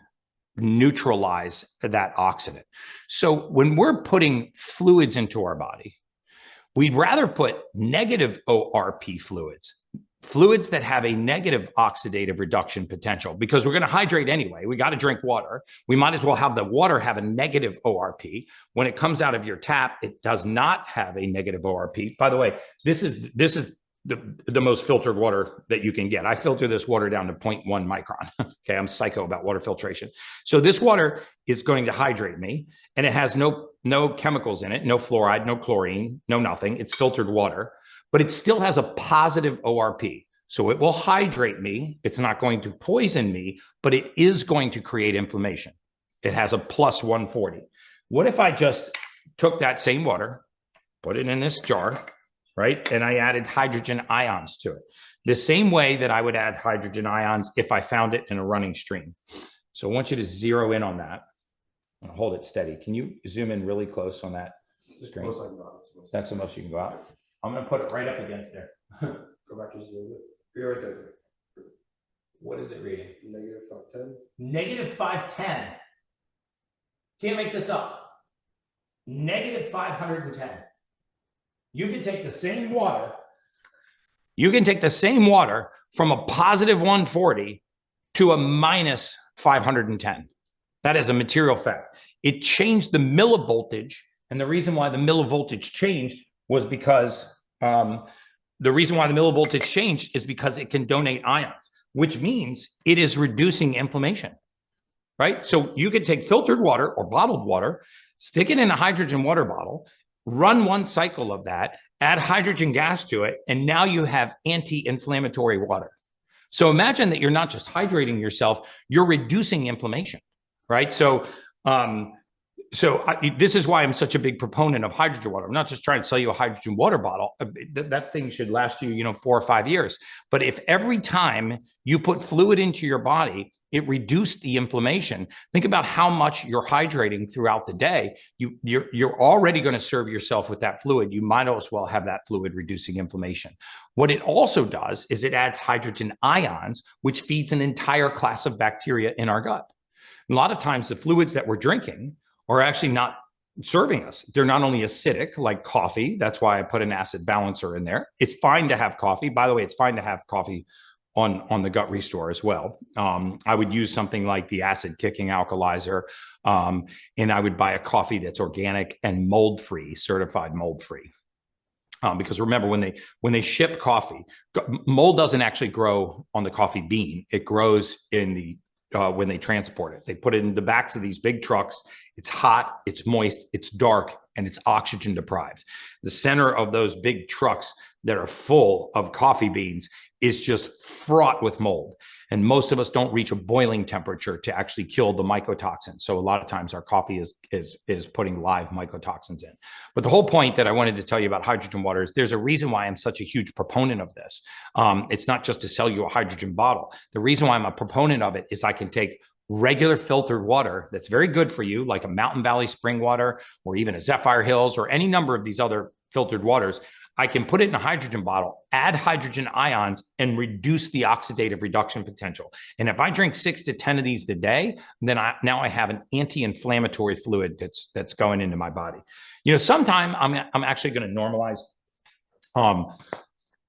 neutralize that oxidant. So when we're putting fluids into our body, We'd rather put negative ORP fluids, fluids that have a negative oxidative reduction potential, because we're going to hydrate anyway. We got to drink water. We might as well have the water have a negative ORP. When it comes out of your tap, it does not have a negative ORP. By the way, this is the most filtered water that you can get. I filter this water down to 0.1 micron. Okay, I'm psycho about water filtration. So this water is going to hydrate me, and it has no chemicals in it, no fluoride, no chlorine, no nothing. It's filtered water, but it still has a positive ORP. So it will hydrate me. It's not going to poison me, but it is going to create inflammation. It has a plus 140. What if I just took that same water, put it in this jar, right? And I added hydrogen ions to it. The same way that I would add hydrogen ions if I found it in a running stream. So I want you to zero in on that and hold it steady. Can you zoom in really close on that screen? That's the most you can go out. I'm going to put it right up against there. Go back just a little bit. You're right there. What is it reading? Negative 510. Negative 510. Can't make this up. Negative 510. You can take the same water. You can take the same water from a positive 140 to a minus 510. That is a material fact. It changed the millivoltage. And the reason why the millivoltage changed was because it can donate ions, which means it is reducing inflammation, right? So you could take filtered water or bottled water, stick it in a hydrogen water bottle, run one cycle of that, add hydrogen gas to it, and now you have anti-inflammatory water. So imagine that you're not just hydrating yourself, you're reducing inflammation, right? So this is why I'm such a big proponent of hydrogen water. I'm not just trying to sell you a hydrogen water bottle. That thing should last you, 4 or 5 years. But if every time you put fluid into your body, it reduced the inflammation, think about how much you're hydrating throughout the day. You're already going to serve yourself with that fluid. You might as well have that fluid reducing inflammation. What it also does is it adds hydrogen ions, which feeds an entire class of bacteria in our gut. A lot of times the fluids that we're drinking are actually not serving us. They're not only acidic, like coffee. That's why I put an acid balancer in there. It's fine to have coffee. By the way, it's fine to have coffee on the Gut Restore as well. I would use something like the acid kicking alkalizer, and I would buy a coffee that's organic and mold-free, certified mold-free. Because remember, when they ship coffee, mold doesn't actually grow on the coffee bean. It grows in the when they transport it. They put it in the backs of these big trucks. It's hot, it's moist, it's dark, and it's oxygen deprived. The center of those big trucks that are full of coffee beans is just fraught with mold. And most of us don't reach a boiling temperature to actually kill the mycotoxins. So a lot of times our coffee is putting live mycotoxins in. But the whole point that I wanted to tell you about hydrogen water is there's a reason why I'm such a huge proponent of this. It's not just to sell you a hydrogen bottle. The reason why I'm a proponent of it is I can take regular filtered water that's very good for you, like a Mountain Valley spring water, or even a Zephyr Hills, or any number of these other filtered waters. I can put it in a hydrogen bottle, add hydrogen ions, and reduce the oxidative reduction potential. And if I drink 6 to 10 of these a day, then now I have an anti-inflammatory fluid that's going into my body. Sometime I'm actually going to normalize.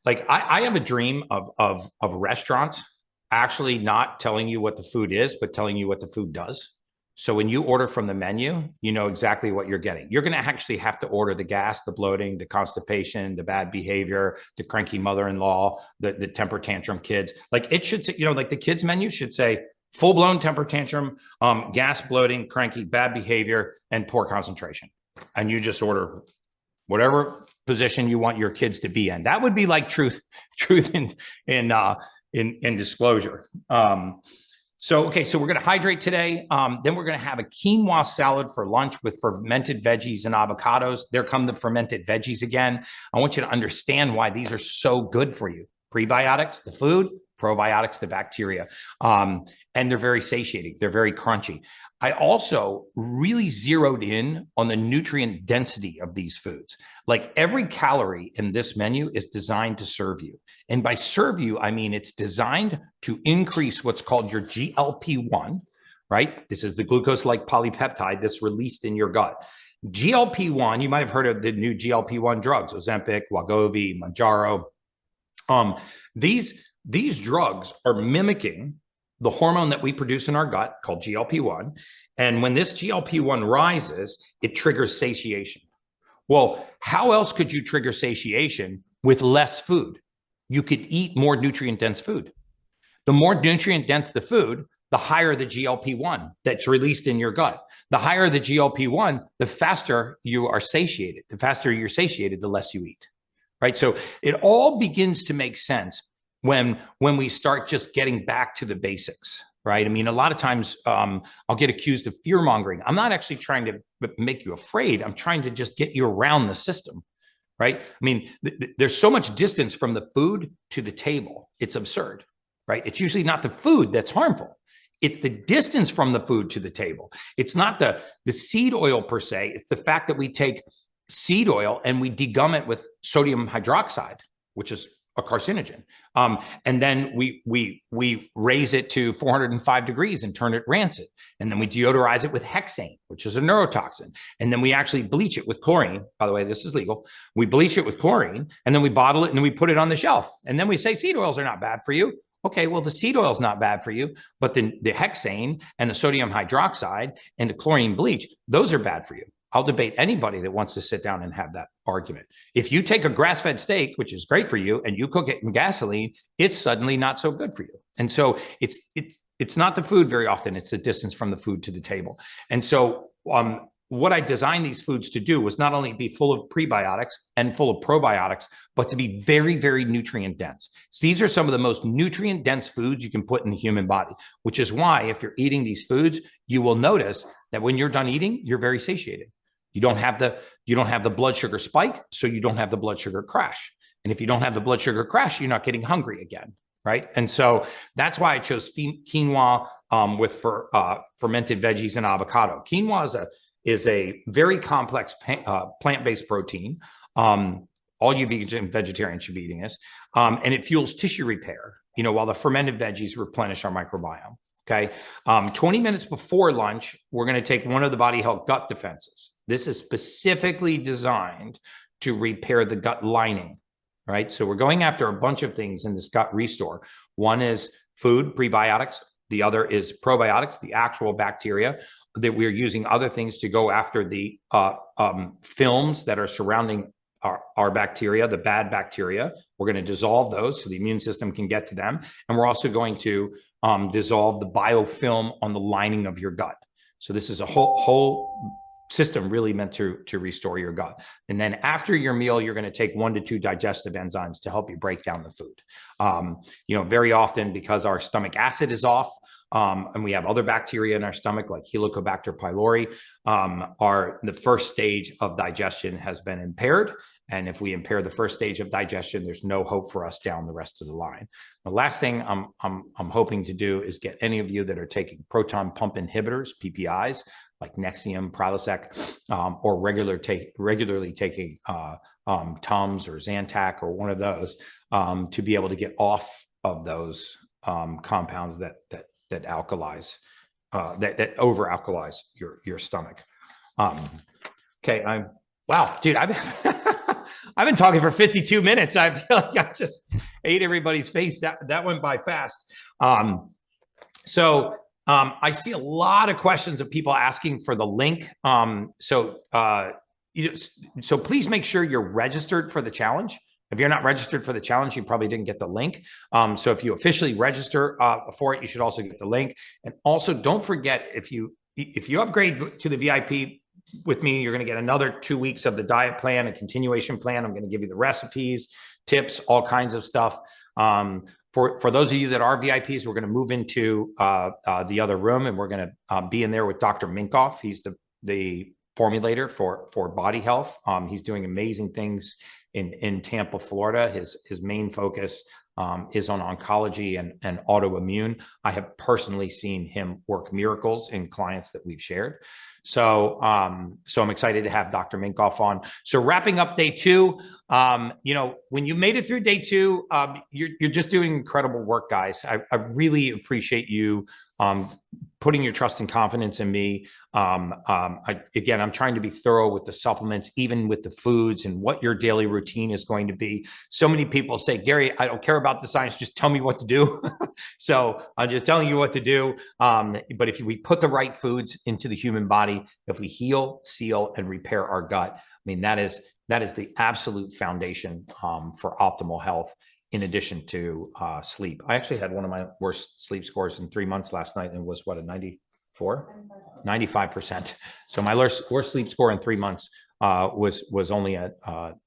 Like I have a dream of restaurants actually not telling you what the food is, but telling you what the food does. So when you order from the menu, you know exactly what you're getting. You're going to actually have to order the gas, the bloating, the constipation, the bad behavior, the cranky mother-in-law, the temper tantrum kids. Like it should say, like the kids menu should say full-blown temper tantrum, gas, bloating, cranky, bad behavior, and poor concentration. And you just order whatever position you want your kids to be in. That would be like truth in disclosure. So we're going to hydrate today. Then we're going to have a quinoa salad for lunch with fermented veggies and avocados. There come the fermented veggies again. I want you to understand why these are so good for you. Prebiotics, the food, probiotics, the bacteria. And they're very satiating. They're very crunchy. I also really zeroed in on the nutrient density of these foods. Like every calorie in this menu is designed to serve you. And by serve you, I mean it's designed to increase what's called your GLP-1, right? This is the glucose-like polypeptide that's released in your gut. GLP-1, you might have heard of the new GLP-1 drugs, Ozempic, Wegovy, Mounjaro. These drugs are mimicking the hormone that we produce in our gut called GLP-1. And when this GLP-1 rises, it triggers satiation. Well, how else could you trigger satiation with less food? You could eat more nutrient-dense food. The more nutrient-dense the food, the higher the GLP-1 that's released in your gut. The higher the GLP-1, the faster you are satiated. The faster you're satiated, the less you eat, right? So it all begins to make sense when we start just getting back to the basics, right? I mean, a lot of times I'll get accused of fear mongering. I'm not actually trying to make you afraid. I'm trying to just get you around the system, right? I mean, there's so much distance from the food to the table. It's absurd, right? It's usually not the food that's harmful. It's the distance from the food to the table. It's not the seed oil per se. It's the fact that we take seed oil and we degum it with sodium hydroxide, which is a carcinogen. And then we raise it to 405 degrees and turn it rancid. And then we deodorize it with hexane, which is a neurotoxin. And then we actually bleach it with chlorine. By the way, this is legal. We bleach it with chlorine, and then we bottle it, and then we put it on the shelf. And then we say seed oils are not bad for you. Okay, well, the seed oil is not bad for you, but the hexane and the sodium hydroxide and the chlorine bleach, those are bad for you. I'll debate anybody that wants to sit down and have that argument. If you take a grass-fed steak, which is great for you, and you cook it in gasoline, it's suddenly not so good for you. And so it's not the food very often, it's the distance from the food to the table. And so what I designed these foods to do was not only be full of prebiotics and full of probiotics, but to be very, very nutrient dense. So these are some of the most nutrient dense foods you can put in the human body, which is why if you're eating these foods, you will notice that when you're done eating, you're very satiated. You don't have the blood sugar spike, so you don't have the blood sugar crash. And if you don't have the blood sugar crash, you're not getting hungry again, right? And so that's why I chose quinoa with fermented veggies and avocado. Quinoa is a very complex plant-based protein. All you vegans and vegetarians should be eating this. And it fuels tissue repair, while the fermented veggies replenish our microbiome. Okay. 20 minutes before lunch, we're going to take one of the Body Health gut defenses. This is specifically designed to repair the gut lining, right? So we're going after a bunch of things in this gut restore. One is food, prebiotics. The other is probiotics, the actual bacteria. That we're using other things to go after the films that are surrounding our bacteria, the bad bacteria. We're going to dissolve those so the immune system can get to them. And we're also going to dissolve the biofilm on the lining of your gut. So this is a whole system really meant to restore your gut. And then after your meal, you're going to take 1 to 2 digestive enzymes to help you break down the food. Very often because our stomach acid is off, and we have other bacteria in our stomach like Helicobacter pylori, the first stage of digestion has been impaired. And if we impair the first stage of digestion, there's no hope for us down the rest of the line. The last thing I'm hoping to do is get any of you that are taking proton pump inhibitors, PPIs, like Nexium, Prilosec, or regularly taking Tums or Zantac or one of those, to be able to get off of those compounds that alkalize, that over alkalize your stomach. Okay, wow, dude, I've been talking for 52 minutes. I feel like I just ate everybody's face. That went by fast. So I see a lot of questions of people asking for the link. So please make sure you're registered for the challenge. If you're not registered for the challenge, you probably didn't get the link. So if you officially register for it, you should also get the link. And also don't forget, if you upgrade to the VIP with me, you're going to get another 2 weeks of the diet plan, a continuation plan. I'm going to give you the recipes, tips, all kinds of stuff. For those of you that are VIPs, we're going to move into the other room, and we're going to be in there with Dr. Minkoff. He's the formulator for Body Health. He's doing amazing things in Tampa, Florida. His main focus is on oncology and autoimmune. I have personally seen him work miracles in clients that we've shared. So I'm excited to have Dr. Minkoff on. So wrapping up day 2, when you made it through day 2, you're just doing incredible work, guys. I really appreciate you putting your trust and confidence in me. Again, I'm trying to be thorough with the supplements, even with the foods and what your daily routine is going to be. So many people say, Gary, I don't care about the science. Just tell me what to do. So I'm just telling you what to do. But if we put the right foods into the human body, if we heal, seal, and repair our gut, I mean, that is the absolute foundation for optimal health, in addition to sleep. I actually had one of my worst sleep scores in 3 months last night, and was what, a 94? 95%. So my worst sleep score in 3 months was only a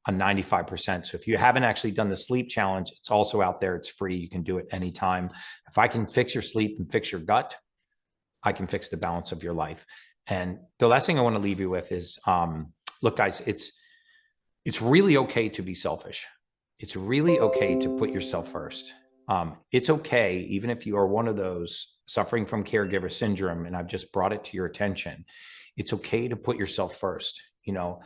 95%. So if you haven't actually done the sleep challenge, it's also out there. It's free. You can do it anytime. If I can fix your sleep and fix your gut, I can fix the balance of your life. And the last thing I want to leave you with is, look, guys, it's really okay to be selfish. It's really okay to put yourself first. It's okay, even if you are one of those suffering from caregiver syndrome, and I've just brought it to your attention, it's okay to put yourself first. You know,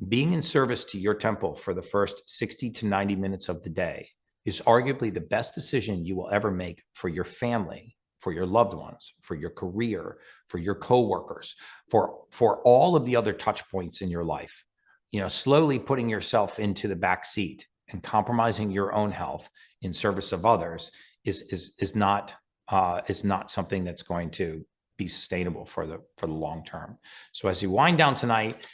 being in service to your temple for the first 60 to 90 minutes of the day is arguably the best decision you will ever make for your family, for your loved ones, for your career, for your coworkers, for all of the other touch points in your life. You know, slowly putting yourself into the back seat and compromising your own health in service of others is not something that's going to be sustainable for the long term. So as you wind down tonight,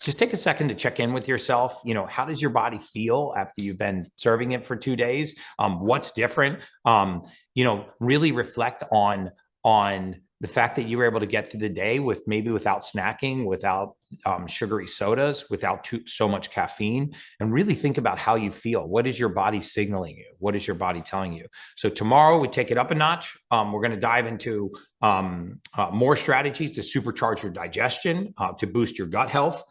just take a second to check in with yourself. You know, how does your body feel after you've been serving it for 2 days? What's different? You know, really reflect on the fact that you were able to get through the day without snacking, without sugary sodas, without so much caffeine, and really think about how you feel. What is your body signaling you? What is your body telling you? So tomorrow we take it up a notch. We're going to dive into more strategies to supercharge your digestion, to boost your gut health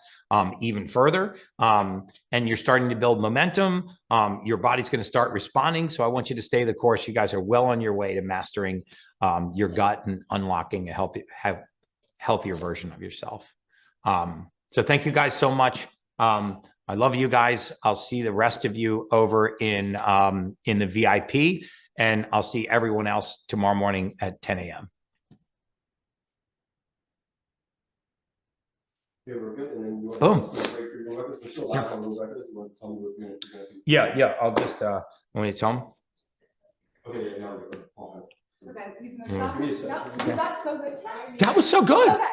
even further. And you're starting to build momentum. Your body's going to start responding. So I want you to stay the course. You guys are well on your way to mastering your gut and unlocking a healthier version of yourself. So thank you guys so much. I love you guys. I'll see the rest of you over in the VIP, and I'll see everyone else tomorrow morning at 10 a.m. Yeah, we're good. And then you want Boom. to break your new records? We're still live on new records. You want to tell me what you're going to do? Yeah. I'll just want me to tell them. Okay, yeah, now we're good. Okay, Give me a second. you got so good tonight. That was so good. Okay.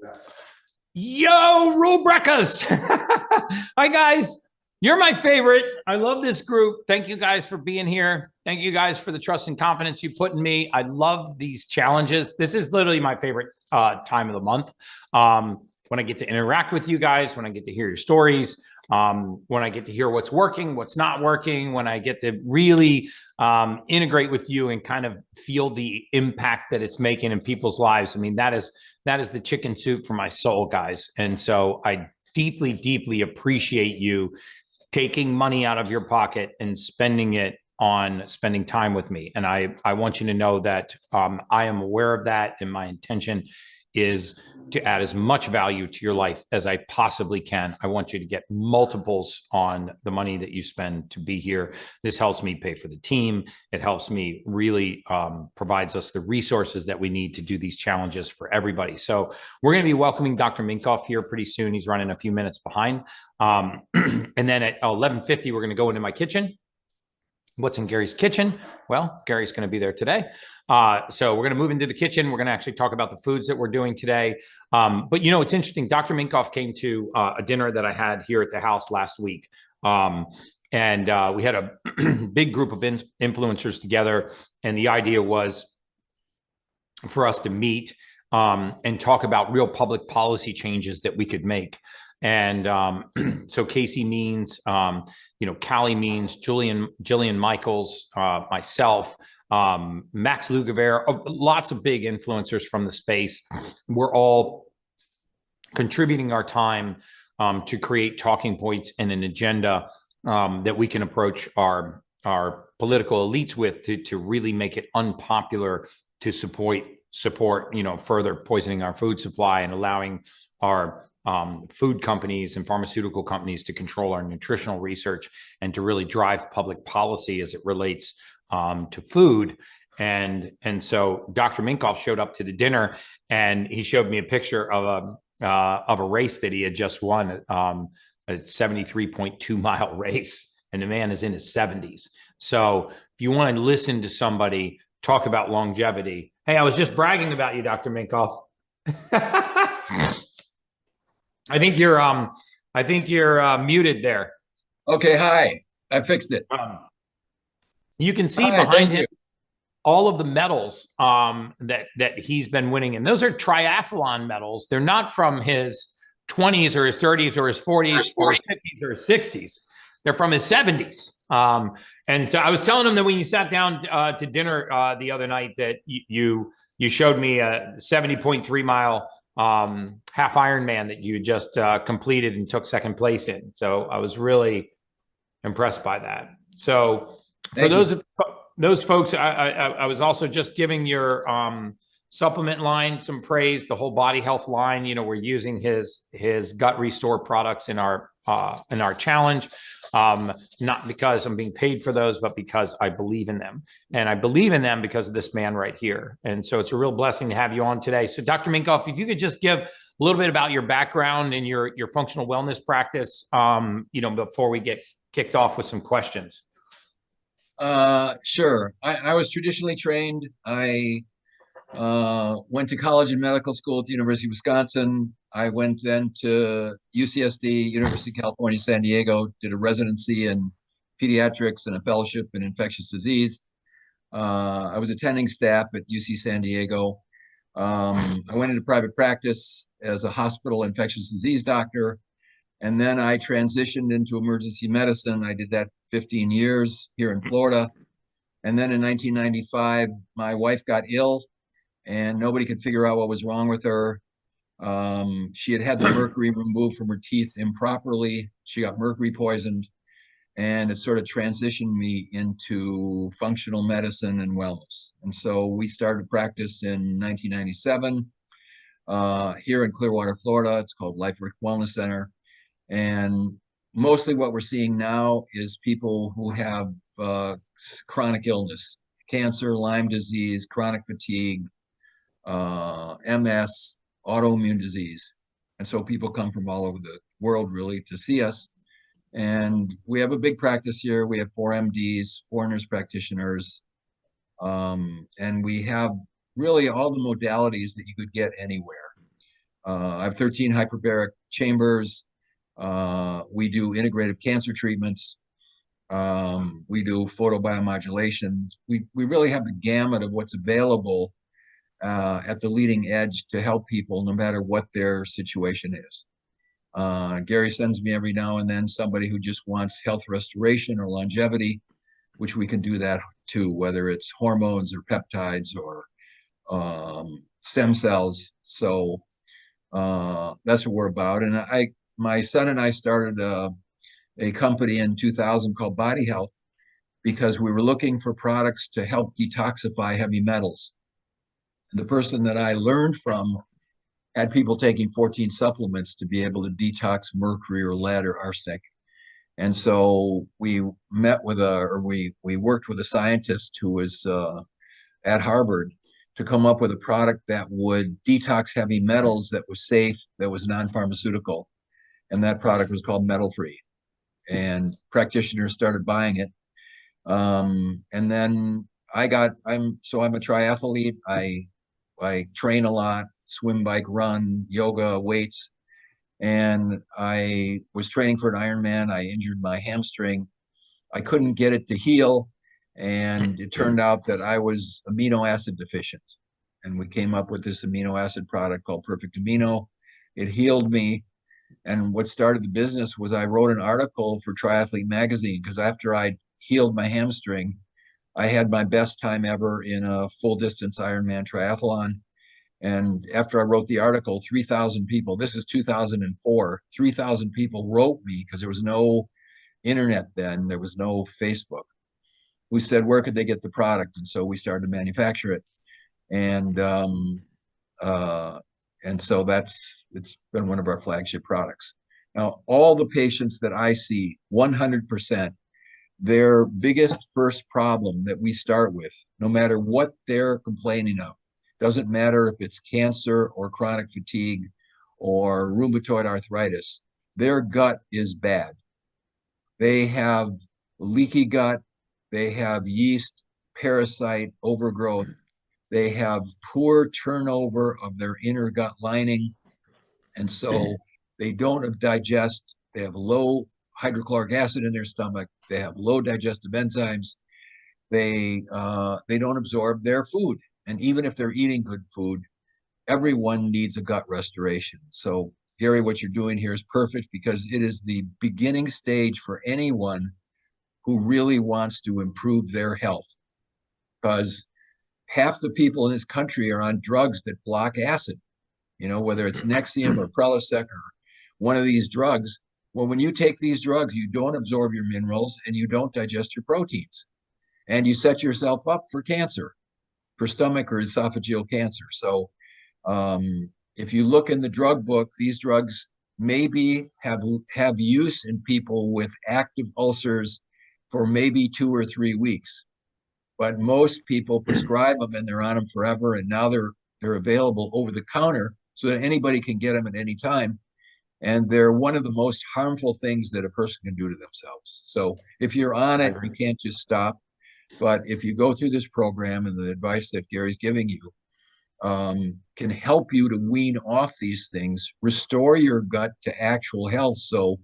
back. Yo, rule breakers. Hi, guys. You're my favorite. I love this group. Thank you guys for being here. Thank you guys for the trust and confidence you put in me. I love these challenges. This is literally my favorite time of the month. When I get to interact with you guys, when I get to hear your stories, when I get to hear what's working, what's not working, when I get to really integrate with you and kind of feel the impact that it's making in people's lives. I mean, that is the chicken soup for my soul, guys. And so I deeply, deeply appreciate you taking money out of your pocket and spending it on spending time with me. And I want you to know that I am aware of that, and my intention is to add as much value to your life as I possibly can. I want you to get multiples on the money that you spend to be here. This helps me pay for the team. It helps me really provides us the resources that we need to do these challenges for everybody. So we're going to be welcoming Dr. Minkoff here pretty soon. He's running a few minutes behind. And then at 11:50, we're going to go into my kitchen. What's in Gary's kitchen? Well, Gary's going to be there today. So we're going to move into the kitchen. We're going to actually talk about the foods that we're doing today. But you know, it's interesting. Dr. Minkoff came to a dinner that I had here at the house last week. And we had a big group of influencers together. And the idea was for us to meet and talk about real public policy changes that we could make. And so Casey Means, you know, Callie Means, Jillian Michaels, myself, Max Lugavere, lots of big influencers from the space. We're all contributing our time to create talking points and an agenda that we can approach our political elites with to really make it unpopular to support, you know, further poisoning our food supply and allowing our food companies and pharmaceutical companies to control our nutritional research and to really drive public policy as it relates to food. And so Dr. Minkoff showed up to the dinner, and he showed me a picture of a race that he had just won, a 73.2 mile race, and the man is in his 70s. So if you want to listen to somebody talk about longevity, hey, I was just bragging about you, Dr. Minkoff. I think you're muted there. Okay, hi. I fixed it. You can see Hi, behind him all of the medals that he's been winning, and those are triathlon medals. They're not from his 20s or his 30s or his 40s or his 50s or his 60s. They're from his 70s. And so I was telling him that when you sat down to dinner the other night, that you showed me a 70.3 mile half Ironman that you just completed and took second place in. So I was really impressed by that. So for those folks, I was also just giving your supplement line some praise. The whole body health line, you know, we're using his gut restore products in our challenge, not because I'm being paid for those, but because I believe in them. And I believe in them because of this man right here. And so it's a real blessing to have you on today. So Dr. Minkoff, if you could just give a little bit about your background and your functional wellness practice, you know, before we get kicked off with some questions. Sure. I was traditionally trained. I went to college and medical school at the University of Wisconsin. I went then to UCSD, University of California, San Diego, did a residency in pediatrics and a fellowship in infectious disease. I was attending staff at UC San Diego. I went into private practice as a hospital infectious disease doctor. And then I transitioned into emergency medicine. I did that 15 years here in Florida. And then in 1995, my wife got ill and nobody could figure out what was wrong with her. She had the mercury removed from her teeth improperly. She got mercury poisoned, and it sort of transitioned me into functional medicine and wellness. And so we started practice in 1997 here in Clearwater, Florida. It's called LifeWork Wellness Center. And mostly what we're seeing now is people who have chronic illness, cancer, Lyme disease, chronic fatigue, MS, autoimmune disease. And so people come from all over the world really to see us. And we have a big practice here. We have 4 MDs, 4 nurse practitioners. And we have really all the modalities that you could get anywhere. I have 13 hyperbaric chambers. We do integrative cancer treatments. We do photobiomodulation. We really have the gamut of what's available at the leading edge to help people no matter what their situation is. Gary sends me every now and then somebody who just wants health restoration or longevity, which we can do that too, whether it's hormones or peptides or stem cells. So that's what we're about. And my son and I started a company in 2000 called Body Health because we were looking for products to help detoxify heavy metals. The person that I learned from had people taking 14 supplements to be able to detox mercury or lead or arsenic. And so we met with we worked with a scientist who was at Harvard to come up with a product that would detox heavy metals that was safe, that was non-pharmaceutical. And that product was called Metal Free. And practitioners started buying it. And then I'm a triathlete. I train a lot, swim, bike, run, yoga, weights. And I was training for an Ironman. I injured my hamstring. I couldn't get it to heal. And it turned out that I was amino acid deficient. And we came up with this amino acid product called Perfect Amino. It healed me. And what started the business was I wrote an article for Triathlete Magazine because after I healed my hamstring, I had my best time ever in a full distance Ironman triathlon. And after I wrote the article, 3,000 people, this is 2004, 3,000 people wrote me because there was no internet then, there was no Facebook. We said, where could they get the product? And so we started to manufacture it. And so it's been one of our flagship products. Now, all the patients that I see, 100%, their biggest first problem that we start with, no matter what they're complaining of, doesn't matter if it's cancer or chronic fatigue or rheumatoid arthritis, their gut is bad. They have leaky gut, they have yeast, parasite, overgrowth, they have poor turnover of their inner gut lining. And so they don't digest, they have low hydrochloric acid in their stomach, they have low digestive enzymes, they don't absorb their food. And even if they're eating good food, everyone needs a gut restoration. So Gary, what you're doing here is perfect because it is the beginning stage for anyone who really wants to improve their health. Because half the people in this country are on drugs that block acid, whether it's Nexium or Prilosec or one of these drugs. Well, when you take these drugs, you don't absorb your minerals and you don't digest your proteins. And you set yourself up for cancer, for stomach or esophageal cancer. So if you look in the drug book, these drugs maybe have use in people with active ulcers for maybe 2 or 3 weeks. But most people prescribe them and they're on them forever. And now they're available over the counter so that anybody can get them at any time. And they're one of the most harmful things that a person can do to themselves. So if you're on it, you can't just stop. But if you go through this program and the advice that Gary's giving you can help you to wean off these things, restore your gut to actual health. So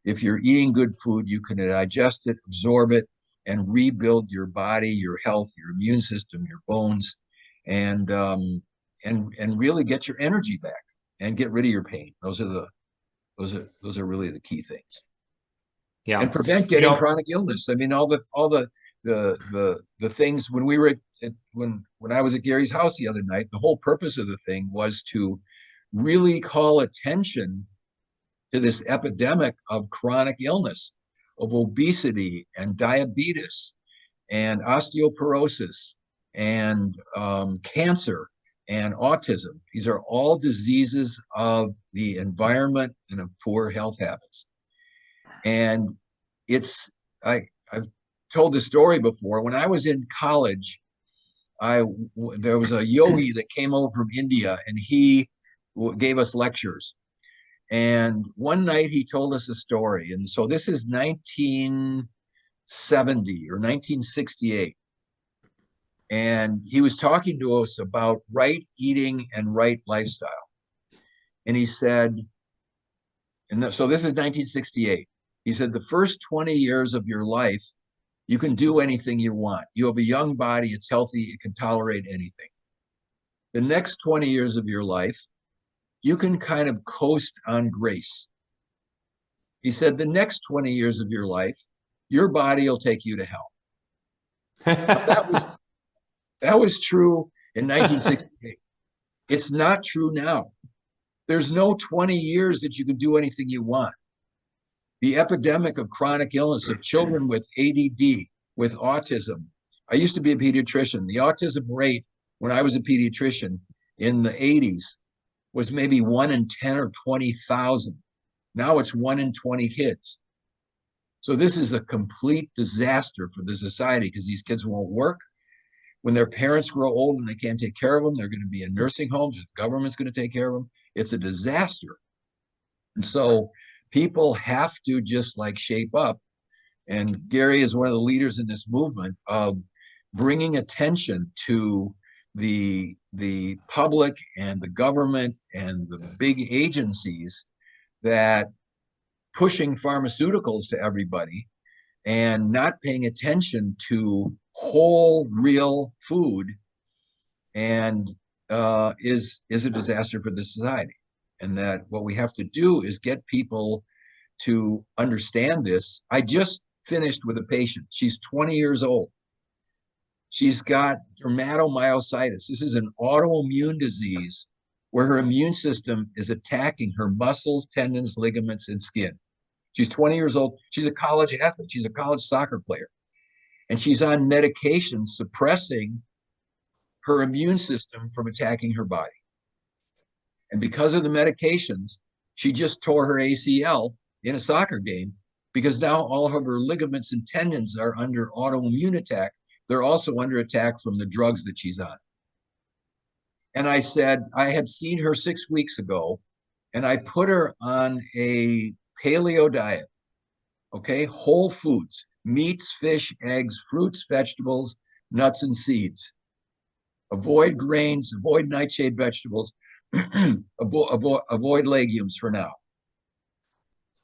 if you're eating good food, you can digest it, absorb it, and rebuild your body, your health, your immune system, your bones, and really get your energy back and get rid of your pain. Those are really the key things. Yeah, and prevent getting chronic illness. I mean, all the things when I was at Gary's house the other night, the whole purpose of the thing was to really call attention to this epidemic of chronic illness, of obesity and diabetes and osteoporosis and cancer and autism. These are all diseases of the environment and of poor health habits. And I've told this story before. When I was in college, there was a yogi that came over from India, and he gave us lectures. And one night he told us a story. And so this is 1970 or 1968. And he was talking to us about right eating and right lifestyle. And he said, so this is 1968. He said, the first 20 years of your life, you can do anything you want. You have a young body, it's healthy, it can tolerate anything. The next 20 years of your life, you can kind of coast on grace. He said, the next 20 years of your life, your body will take you to hell. That was true in 1968. It's not true now. There's no 20 years that you can do anything you want. The epidemic of chronic illness of children with ADD, with autism. I used to be a pediatrician. The autism rate when I was a pediatrician in the 80s was maybe 1 in 10 or 20,000. Now it's 1 in 20 kids. So this is a complete disaster for the society because these kids won't work. When their parents grow old and they can't take care of them, they're going to be in nursing homes. The government's going to take care of them. It's a disaster. And so people have to just like shape up. And Gary is one of the leaders in this movement of bringing attention to the public and the government and the big agencies that pushing pharmaceuticals to everybody and not paying attention to whole real food and is a disaster for the society. And that what we have to do is get people to understand this. I just finished with a patient. She's 20 years old. She's got dermatomyositis. This is an autoimmune disease where her immune system is attacking her muscles, tendons, ligaments, and skin. She's 20 years old. She's a college athlete. She's a college soccer player. And she's on medication suppressing her immune system from attacking her body. And because of the medications, she just tore her ACL in a soccer game because now all of her ligaments and tendons are under autoimmune attack. They're also under attack from the drugs that she's on. And I said, I had seen her 6 weeks ago, and I put her on a paleo diet, okay? Whole foods, meats, fish, eggs, fruits, vegetables, nuts, and seeds. Avoid grains, avoid nightshade vegetables, avoid legumes for now.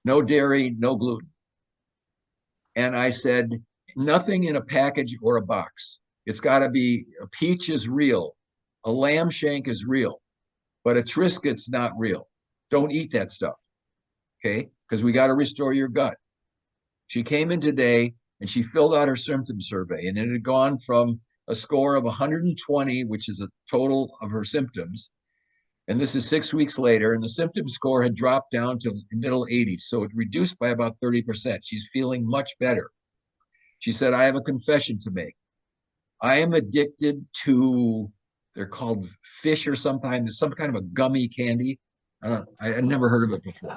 No dairy, no gluten. And I said, nothing in a package or a box. It's got to be, a peach is real, a lamb shank is real, but a Triscuit's not real. Don't eat that stuff, okay? Because we got to restore your gut. She came in today and she filled out her symptom survey, and it had gone from a score of 120, which is a total of her symptoms. And this is 6 weeks later, and the symptom score had dropped down to the middle 80s. So it reduced by about 30%. She's feeling much better. She said, I have a confession to make. I am addicted to, they're called fish or something. There's some kind of a gummy candy. I never heard of it before.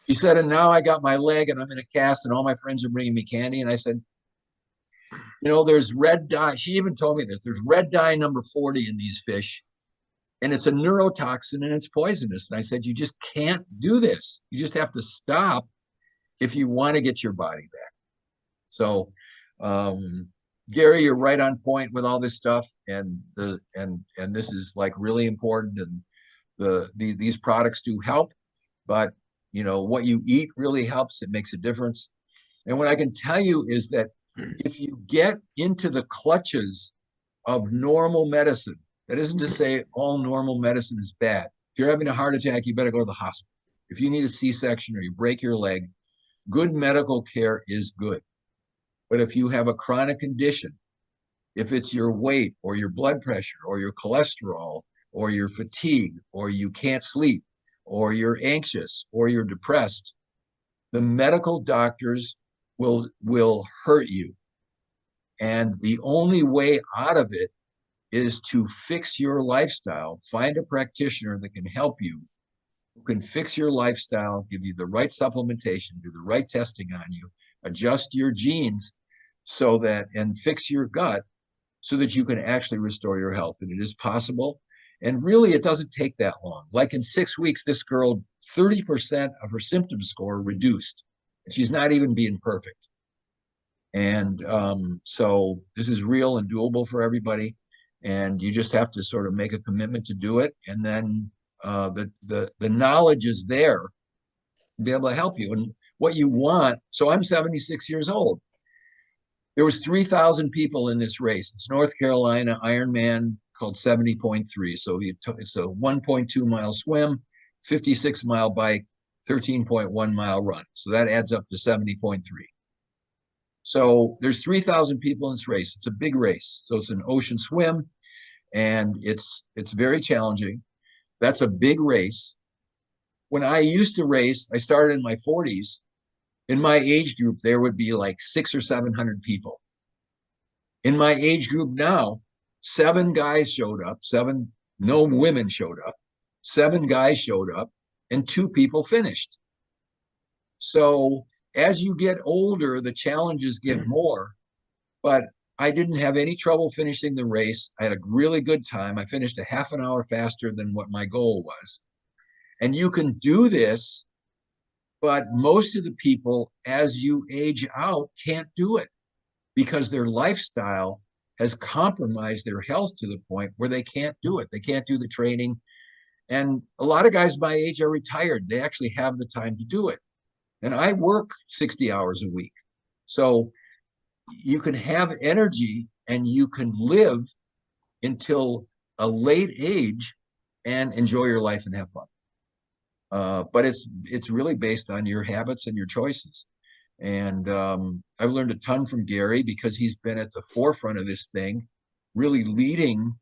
She said, and now I got my leg and I'm in a cast and all my friends are bringing me candy. And I said, you know, there's red dye. She even told me this. There's red dye number 40 in these fish. And it's a neurotoxin and it's poisonous. And I said, you just can't do this. You just have to stop if you want to get your body back. So, Gary, you're right on point with all this stuff. And this is like really important. And these products do help, but you know, what you eat really helps. It makes a difference. And what I can tell you is that if you get into the clutches of normal medicine, that isn't to say all normal medicine is bad. If you're having a heart attack, you better go to the hospital. If you need a C-section or you break your leg, good medical care is good. But if you have a chronic condition, if it's your weight or your blood pressure or your cholesterol or your fatigue or you can't sleep or you're anxious or you're depressed, the medical doctors will hurt you. And the only way out of it is to fix your lifestyle. Find a practitioner that can help you, who can fix your lifestyle, give you the right supplementation, do the right testing on you, adjust your genes so that, and fix your gut so that you can actually restore your health. And it is possible. And really, it doesn't take that long. Like in 6 weeks, this girl, 30% of her symptom score reduced. She's not even being perfect. And so this is real and doable for everybody. And you just have to sort of make a commitment to do it. And then the knowledge is there to be able to help you. And what you want, so I'm 76 years old. There was 3,000 people in this race. It's North Carolina Ironman called 70.3. So it's a 1.2 mile swim, 56-mile bike, 13.1 mile run. So that adds up to 70.3. So there's 3,000 people in this race. It's a big race. So it's an ocean swim, and it's very challenging. That's a big race. When I used to race, I started in my 40s. In my age group, there would be like 600 or 700 people. In my age group now, 7 guys showed up, no women showed up, 7 guys showed up, and 2 people finished. So as you get older, the challenges get more, but I didn't have any trouble finishing the race. I had a really good time. I finished a half an hour faster than what my goal was. And you can do this, but most of the people, as you age out, can't do it because their lifestyle has compromised their health to the point where they can't do it. They can't do the training. And a lot of guys my age are retired. They actually have the time to do it. And I work 60 hours a week. So you can have energy and you can live until a late age and enjoy your life and have fun. But it's really based on your habits and your choices. And I've learned a ton from Gary because he's been at the forefront of this thing, really leading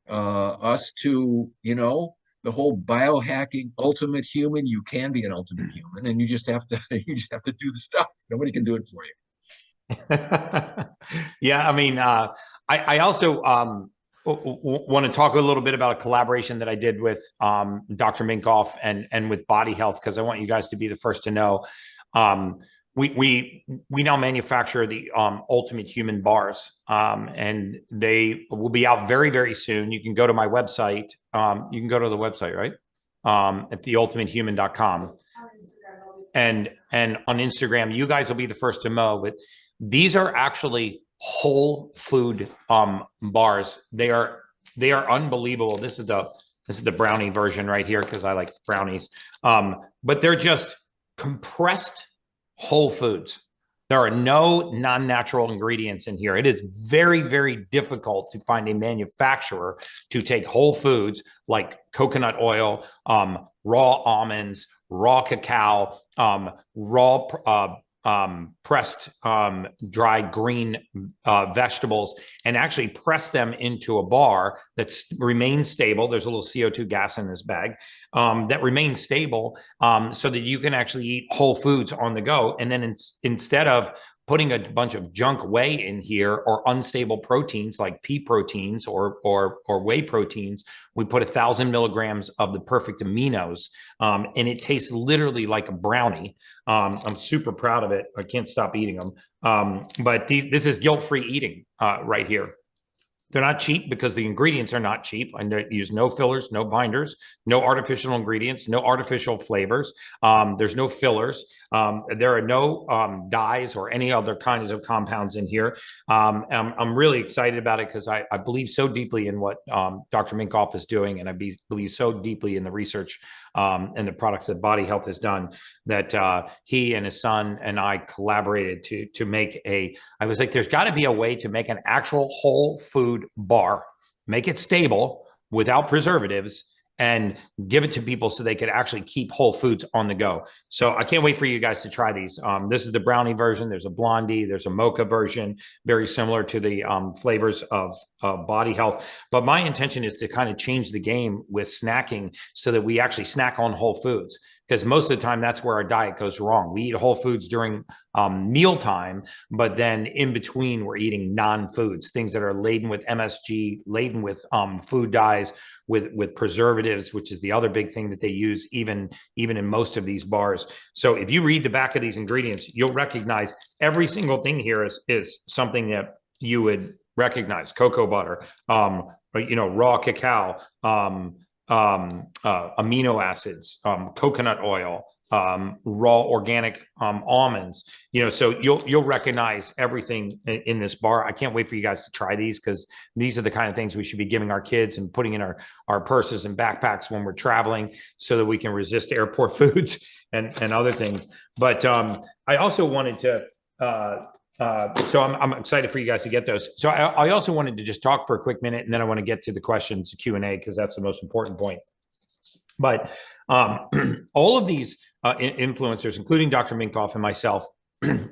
us to, the whole biohacking ultimate human. You can be an ultimate human, and you just have to do the stuff. Nobody can do it for you. Yeah, I mean, I also want to talk a little bit about a collaboration that I did with Dr. Minkoff and with Body Health, because I want you guys to be the first to know. We now manufacture the Ultimate Human bars, and they will be out very, very soon. You can go to my website. You can go to the website, right? At theultimatehuman.com. And on Instagram, you guys will be the first to know. But these are actually whole food bars. They are unbelievable. This is the brownie version right here because I like brownies. But they're just compressed whole foods. There are no non-natural ingredients in here. It is very, very difficult to find a manufacturer to take whole foods like coconut oil, raw almonds, raw cacao, raw pressed dry green vegetables, and actually press them into a bar that remains stable. There's a little CO2 gas in this bag that remains stable so that you can actually eat whole foods on the go. And then instead of putting a bunch of junk whey in here or unstable proteins like pea proteins or whey proteins, we put 1,000 milligrams of the perfect aminos, and it tastes literally like a brownie. I'm super proud of it. I can't stop eating them. But this is guilt-free eating right here. They're not cheap because the ingredients are not cheap. And they use no fillers, no binders, no artificial ingredients, no artificial flavors. There's no fillers. There are no dyes or any other kinds of compounds in here. I'm really excited about it because I believe so deeply in what Dr. Minkoff is doing, and I believe so deeply in the research and the products that Body Health has done that he and his son and I collaborated to make I was like, there's got to be a way to make an actual whole food bar, make it stable without preservatives, and give it to people so they could actually keep whole foods on the go. So I can't wait for you guys to try these. This is the brownie version. There's a blondie, there's a mocha version, very similar to the flavors of Body Health. But my intention is to kind of change the game with snacking so that we actually snack on whole foods. Because most of the time, that's where our diet goes wrong. We eat whole foods during mealtime, but then in between, we're eating non-foods, things that are laden with MSG, laden with food dyes, with preservatives, which is the other big thing that they use even in most of these bars. So if you read the back of these ingredients, you'll recognize every single thing here is something that you would recognize: cocoa butter, raw cacao, amino acids, coconut oil, raw organic almonds. So you'll recognize everything in this bar. I can't wait for you guys to try these, because these are the kind of things we should be giving our kids and putting in our purses and backpacks when we're traveling, so that we can resist airport foods and other things. But I also wanted to so I'm excited for you guys to get those. So I also wanted to just talk for a quick minute, and then I want to get to the questions, Q&A, because that's the most important point. But all of these influencers, including Dr. Minkoff and myself,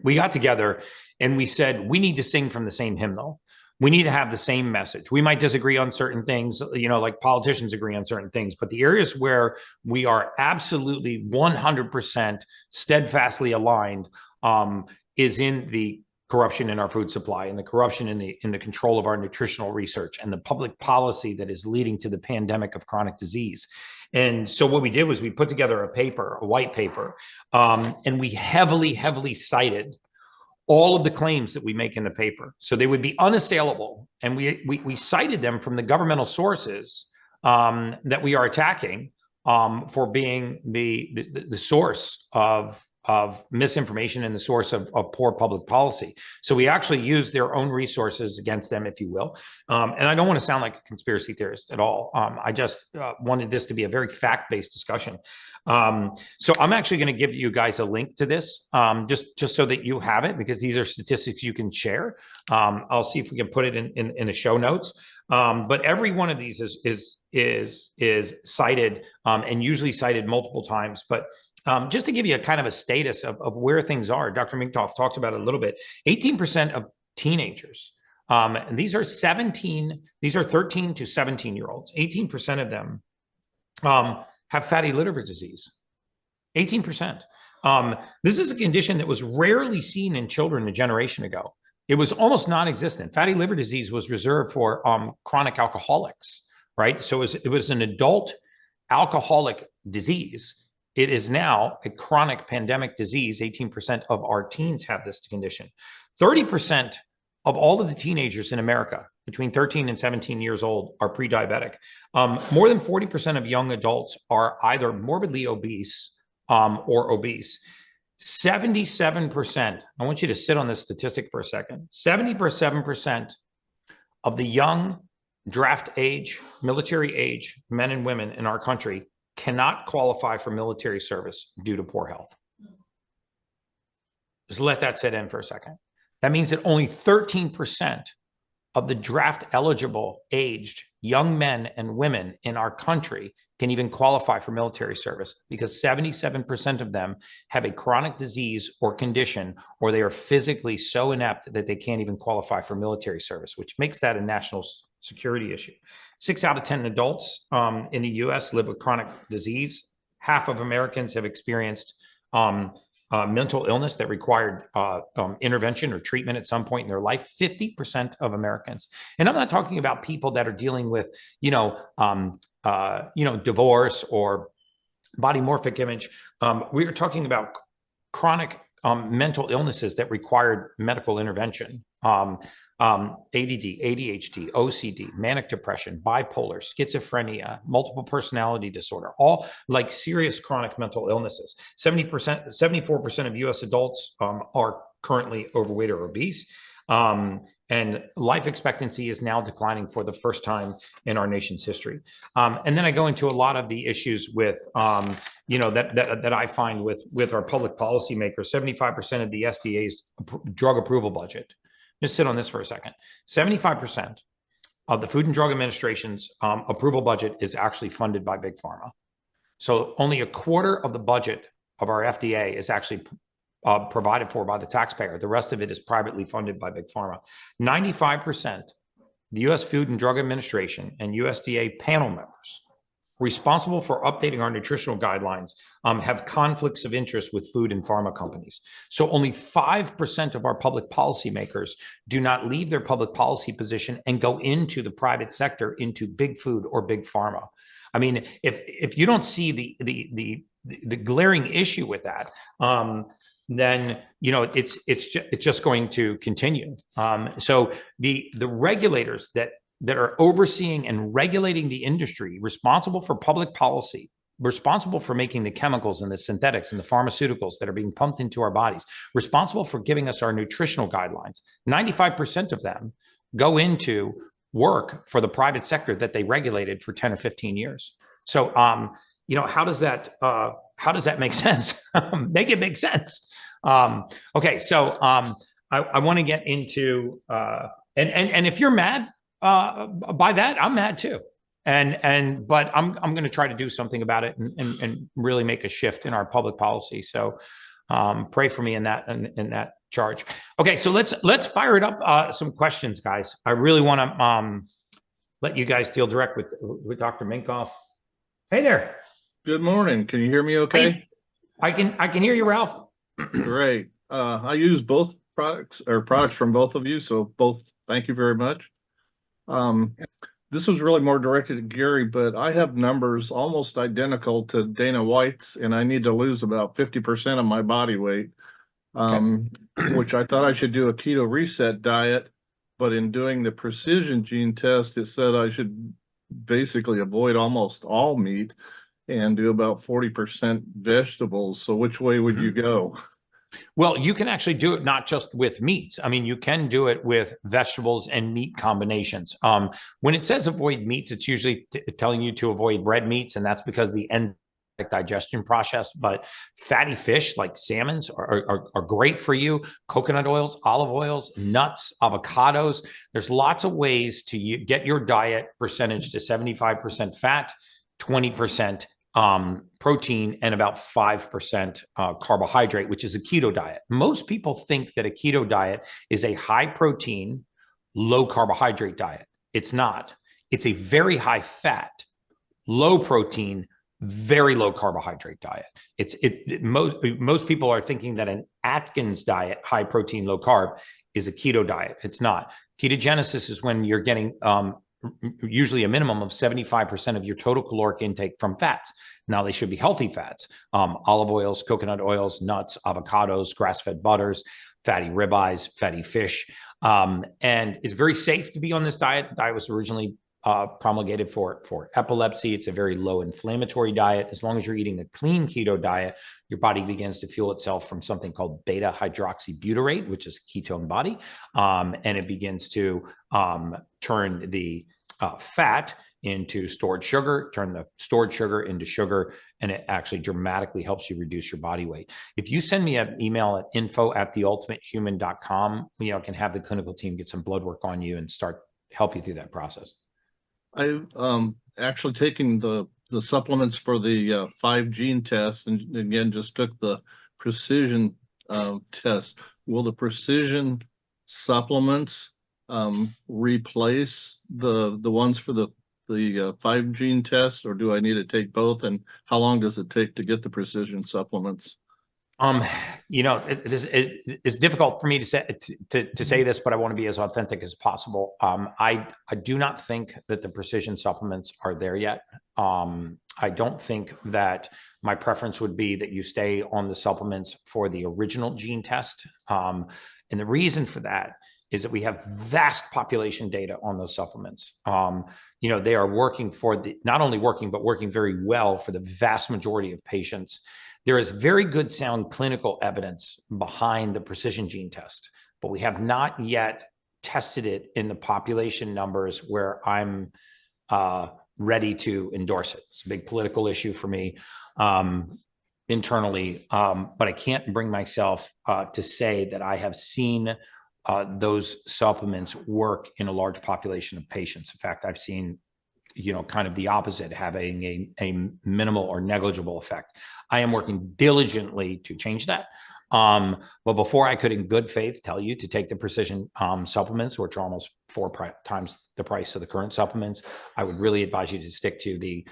we got together and we said, we need to sing from the same hymnal. We need to have the same message. We might disagree on certain things, like politicians agree on certain things, but the areas where we are absolutely 100% steadfastly aligned is in the corruption in our food supply, and the corruption in the control of our nutritional research, and the public policy that is leading to the pandemic of chronic disease. And so what we did was we put together a white paper, and we heavily cited all of the claims that we make in the paper, so they would be unassailable. And we cited them from the governmental sources that we are attacking for being the source of misinformation and the source of poor public policy. So we actually use their own resources against them, if you will. And I don't want to sound like a conspiracy theorist at all. I just wanted this to be a very fact-based discussion. So I'm actually going to give you guys a link to this, just so that you have it, because these are statistics you can share. I'll see if we can put it in the show notes. But every one of these is cited, and usually cited multiple times. But just to give you a kind of a status of where things are, Dr. Minkoff talked about it a little bit. 18% of teenagers, and these are 13 to 17-year-olds, 18% of them have fatty liver disease. 18%. This is a condition that was rarely seen in children a generation ago. It was almost non-existent. Fatty liver disease was reserved for chronic alcoholics, right? So it was an adult alcoholic disease. It is now a chronic pandemic disease. 18% of our teens have this condition. 30% of all of the teenagers in America between 13 and 17 years old are pre-diabetic. More than 40% of young adults are either morbidly obese or obese. 77%, I want you to sit on this statistic for a second. 77% of the young draft age, military age men and women in our country cannot qualify for military service due to poor health. Just let that sit in for a second. That means that only 13% of the draft eligible aged young men and women in our country can even qualify for military service, because 77% of them have a chronic disease or condition, or they are physically so inept that they can't even qualify for military service, which makes that a national security issue. 6 out of 10 adults in the US live with chronic disease. Half of Americans have experienced mental illness that required intervention or treatment at some point in their life. 50% of Americans. And I'm not talking about people that are dealing with, divorce or body morphic image. We are talking about chronic mental illnesses that required medical intervention. ADD, ADHD, OCD, manic depression, bipolar, schizophrenia, multiple personality disorder, all like serious chronic mental illnesses. 74% of US adults are currently overweight or obese. And life expectancy is now declining for the first time in our nation's history. And then I go into a lot of the issues with, that I find with our public policy makers. 75% of the SDA's drug approval budget. Just sit on this for a second. 75% of the Food and Drug Administration's approval budget is actually funded by Big Pharma. So only a quarter of the budget of our FDA is actually provided for by the taxpayer. The rest of it is privately funded by Big Pharma. 95%, the U.S. Food and Drug Administration and USDA panel members responsible for updating our nutritional guidelines have conflicts of interest with food and pharma companies. So only 5% of our public policy makers do not leave their public policy position and go into the private sector, into big food or big pharma. I mean, if you don't see the glaring issue with that, then it's just going to continue. So the regulators that are overseeing and regulating the industry, responsible for public policy, responsible for making the chemicals and the synthetics and the pharmaceuticals that are being pumped into our bodies, responsible for giving us our nutritional guidelines. 95% of them go into work for the private sector that they regulated for 10 or 15 years. So, how does that make sense? Make it make sense. Okay, so I want to get into and if you're mad by that, I'm mad too. But I'm going to try to do something about it and really make a shift in our public policy. So pray for me in that charge. Okay, so let's fire it up. Some questions, guys. I really want to let you guys deal direct with Dr. Minkoff. Hey there. Good morning. Can you hear me okay? Hey, I can hear you, Ralph. Great. I use both products from both of you, so both, thank you very much. This was really more directed at Gary, but I have numbers almost identical to Dana White's, and I need to lose about 50% of my body weight, which I thought I should do a keto reset diet. But in doing the precision gene test, it said I should basically avoid almost all meat and do about 40% vegetables. So which way would you go? Well, you can actually do it not just with meats. I mean, you can do it with vegetables and meat combinations. When it says avoid meats, it's usually telling you to avoid red meats, and that's because the enzymatic digestion process. But fatty fish like salmons are great for you. Coconut oils, olive oils, nuts, avocados. There's lots of ways to get your diet percentage to 75% fat, 20% protein, and about 5% carbohydrate, which is a keto diet. Most people think that a keto diet is a high protein, low carbohydrate diet. It's not. It's a very high fat, low protein, very low carbohydrate diet. Most people are thinking that an Atkins diet, high protein, low carb, is a keto diet. It's not. Ketogenesis is when you're getting usually a minimum of 75% of your total caloric intake from fats. Now, they should be healthy fats, olive oils, coconut oils, nuts, avocados, grass-fed butters, fatty ribeyes, fatty fish. And it's very safe to be on this diet. The diet was originally promulgated for epilepsy. It's a very low inflammatory diet. As long as you're eating a clean keto diet, your body begins to fuel itself from something called beta hydroxybutyrate, which is a ketone body. And it begins to turn the fat into stored sugar, turn the stored sugar into sugar, and it actually dramatically helps you reduce your body weight. If you send me an email at info@theultimatehuman.com, I can have the clinical team get some blood work on you and help you through that process. I actually taking the supplements for the 5 gene test, and again just took the precision test. Will the precision supplements replace the ones for the 5 gene test, or do I need to take both? And how long does it take to get the precision supplements? It's difficult for me to say this, but I want to be as authentic as possible. I do not think that the precision supplements are there yet. I don't think that my preference would be that you stay on the supplements for the original gene test. And the reason for that is that we have vast population data on those supplements. They are working not only working, but working very well for the vast majority of patients. There is very good sound clinical evidence behind the precision gene test, but we have not yet tested it in the population numbers where I'm ready to endorse it. It's a big political issue for me internally, but I can't bring myself to say that I have seen those supplements work in a large population of patients. In fact, I've seen kind of the opposite, having a minimal or negligible effect. I am working diligently to change that. But before I could in good faith tell you to take the precision supplements, which are almost 4 times the price of the current supplements, I would really advise you to stick to the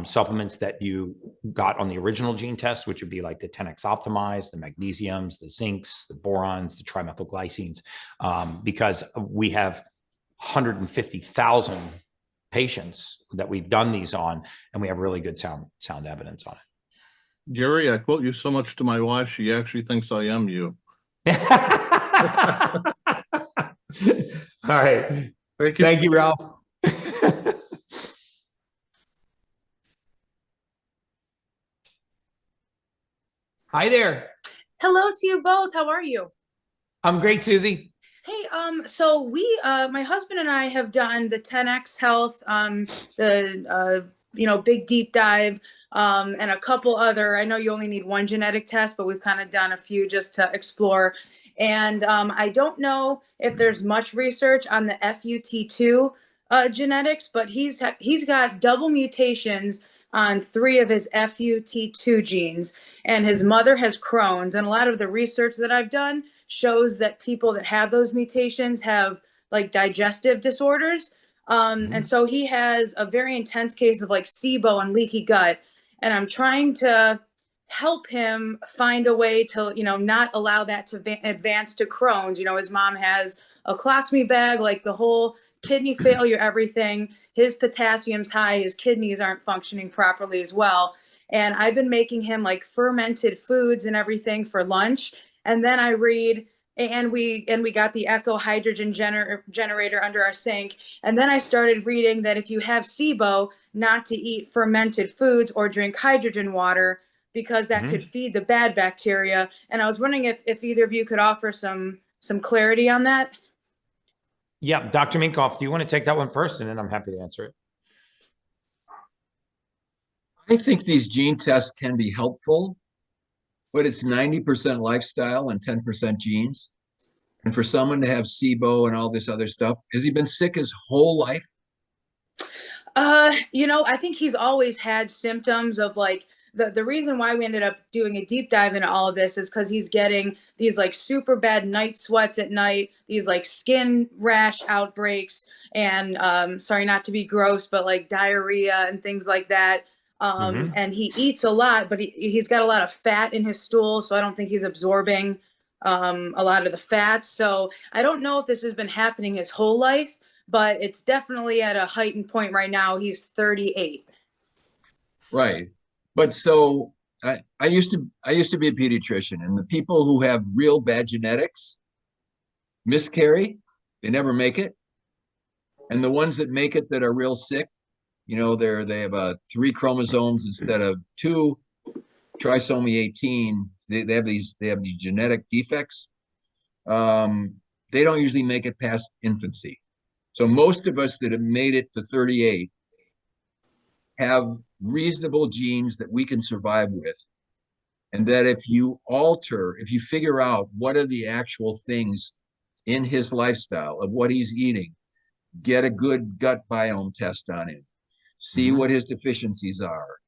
supplements that you got on the original gene test, which would be like the 10x Optimize, the magnesiums, the zincs, the borons, the trimethylglycines, because we have 150,000 patients that we've done these on, and we have really good sound evidence on it. Gary, I quote you so much to my wife, she actually thinks I am you. All right. Thank you, Ralph. Hi there. Hello to you both. How are you? I'm great, Susie. Hey, so my husband and I have done the 10X Health, big deep dive, and a couple other. I know you only need one genetic test, but we've kind of done a few just to explore. And I don't know if there's much research on the FUT2 genetics, but he's got double mutations on 3 of his FUT2 genes, and his mother has Crohn's. And a lot of the research that I've done shows that people that have those mutations have like digestive disorders. And so he has a very intense case of like SIBO and leaky gut. And I'm trying to help him find a way to, not allow that to advance to Crohn's. His mom has a colostomy bag, like the whole kidney failure, everything. His potassium's high, his kidneys aren't functioning properly as well. And I've been making him like fermented foods and everything for lunch. And then I read, and we got the Echo hydrogen generator under our sink. And then I started reading that if you have SIBO, not to eat fermented foods or drink hydrogen water, because that could feed the bad bacteria. And I was wondering if either of you could offer some clarity on that. Yeah, Dr. Minkoff, do you want to take that one first, and then I'm happy to answer it. I think these gene tests can be helpful, but it's 90% lifestyle and 10% genes. And for someone to have SIBO and all this other stuff, has he been sick his whole life? I think he's always had symptoms of like the reason why we ended up doing a deep dive into all of this is because he's getting these like super bad night sweats at night, these like skin rash outbreaks, and sorry not to be gross, but like diarrhea and things like that. And he eats a lot, but he's got a lot of fat in his stool, so I don't think he's absorbing a lot of the fats. So I don't know if this has been happening his whole life, but it's definitely at a heightened point right now. He's 38. Right. But so I used to be a pediatrician, and the people who have real bad genetics miscarry, they never make it. And the ones that make it that are real sick, they have 3 chromosomes instead of 2, trisomy 18. They have these genetic defects. They don't usually make it past infancy. So most of us that have made it to 38 have reasonable genes that we can survive with. And that if you figure out what are the actual things in his lifestyle of what he's eating, get a good gut biome test on him, see what his deficiencies are,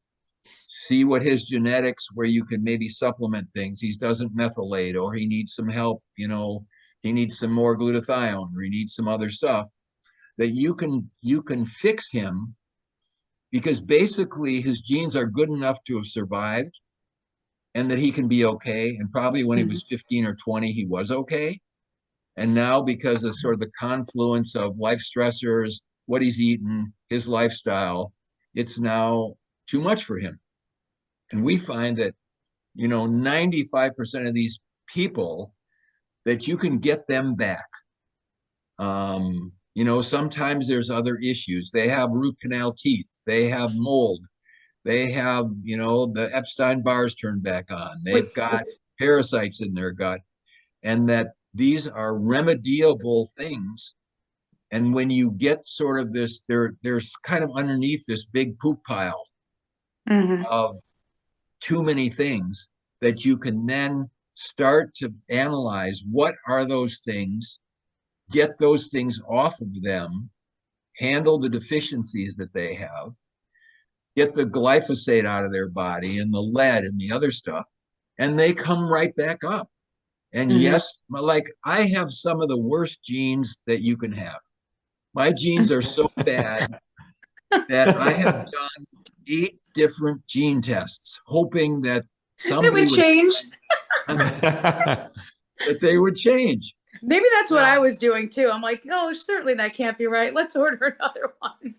see what his genetics, where you can maybe supplement things. He doesn't methylate, or he needs some help, he needs some more glutathione, or he needs some other stuff, that you can fix him, because basically his genes are good enough to have survived, and that he can be okay. And probably when he was 15 or 20, he was okay. And now, because of sort of the confluence of life stressors, what he's eaten, his lifestyle, it's now too much for him. And we find that, 95% of these people, that you can get them back. Sometimes there's other issues. They have root canal teeth. They have mold. They have, the Epstein bars turned back on. They've got parasites in their gut, and that these are remediable things. And when you get sort of this, there's kind of underneath this big poop pile of too many things, that you can then start to analyze what are those things, get those things off of them, handle the deficiencies that they have, get the glyphosate out of their body and the lead and the other stuff, and they come right back up. And yes, like I have some of the worst genes that you can have. My genes are so bad that I have done 8 different gene tests, hoping that somebody would change. that they would change. Maybe that's what I was doing too. I'm like, no, certainly that can't be right. Let's order another one.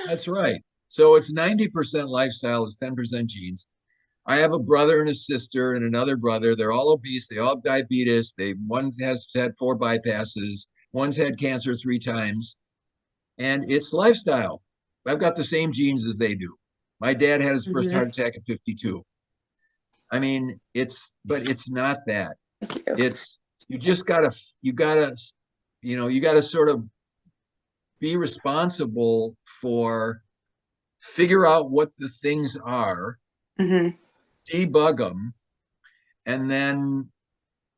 That's right. So it's 90% lifestyle, it's 10% genes. I have a brother and a sister and another brother. They're all obese. They all have diabetes. One has had 4 bypasses. One's had cancer 3 times. And it's lifestyle. I've got the same genes as they do. My dad had his first heart attack at 52. I mean, but it's not that. Thank you. It's, you gotta sort of be responsible for, figure out what the things are, Mhm. debug them, and then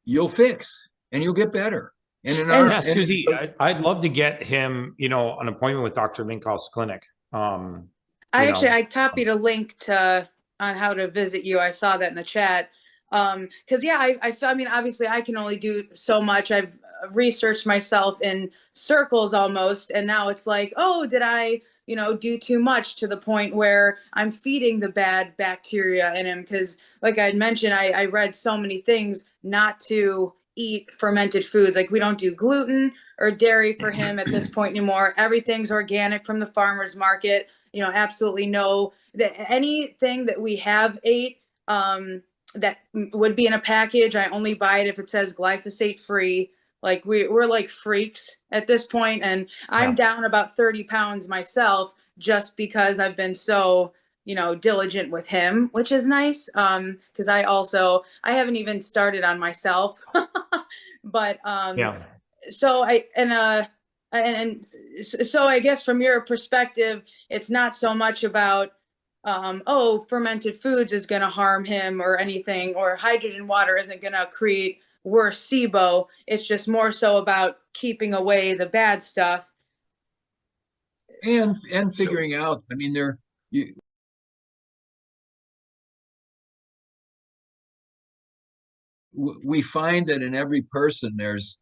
you'll fix and you'll get better. And in our, Yeah, and Susie, I'd love to get him, an appointment with Dr. Minkoff's clinic. I copied a link on how to visit you. I saw that in the chat. Because yeah, I mean, obviously, I can only do so much. I've researched myself in circles almost, and now it's like, oh, did I, do too much to the point where I'm feeding the bad bacteria in him? Because, like I had mentioned, I read so many things not to eat fermented foods. Like we don't do gluten or dairy for him at this point anymore. Everything's organic from the farmer's market. Absolutely no that anything that we have ate that would be in a package. I only buy it if it says glyphosate free. Like we're like freaks at this point, and I'm down about 30 pounds myself just because I've been so diligent with him, which is nice. Because I haven't even started on myself, but Yeah. so so I guess from your perspective, it's not so much about fermented foods is going to harm him or anything, or hydrogen water isn't going to create worse SIBO. It's just more so about keeping away the bad stuff. and figuring out, I mean, we find that in every person, there's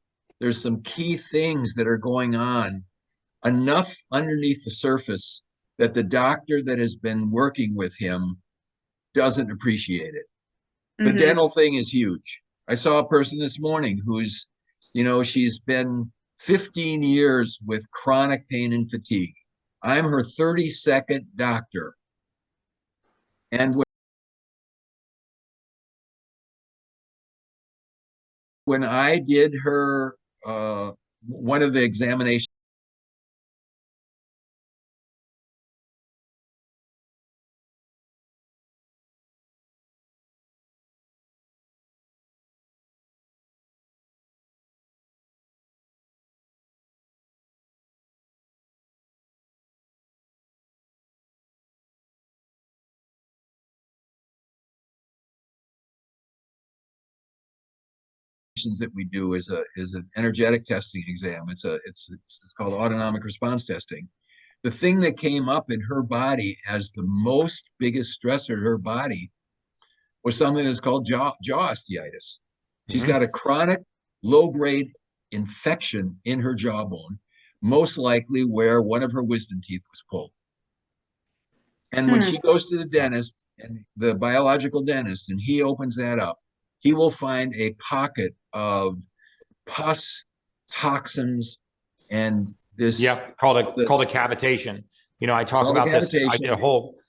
some key things that are going on enough underneath the surface that the doctor that has been working with him doesn't appreciate it. The dental thing is huge. I saw a person this morning who's, she's been 15 years with chronic pain and fatigue. I'm her 32nd doctor. And when I did her, one of the examinations, that we do is an energetic testing exam. It's called autonomic response testing. The thing that came up in her body as the most biggest stressor to her body was something that's called jaw osteitis. She's got a chronic low-grade infection in her jawbone, most likely where one of her wisdom teeth was pulled. And when she goes to the dentist, and the biological dentist, and he opens that up, he will find a pocket of pus, toxins, and this. Yeah, called a cavitation. I talk about this. I did a whole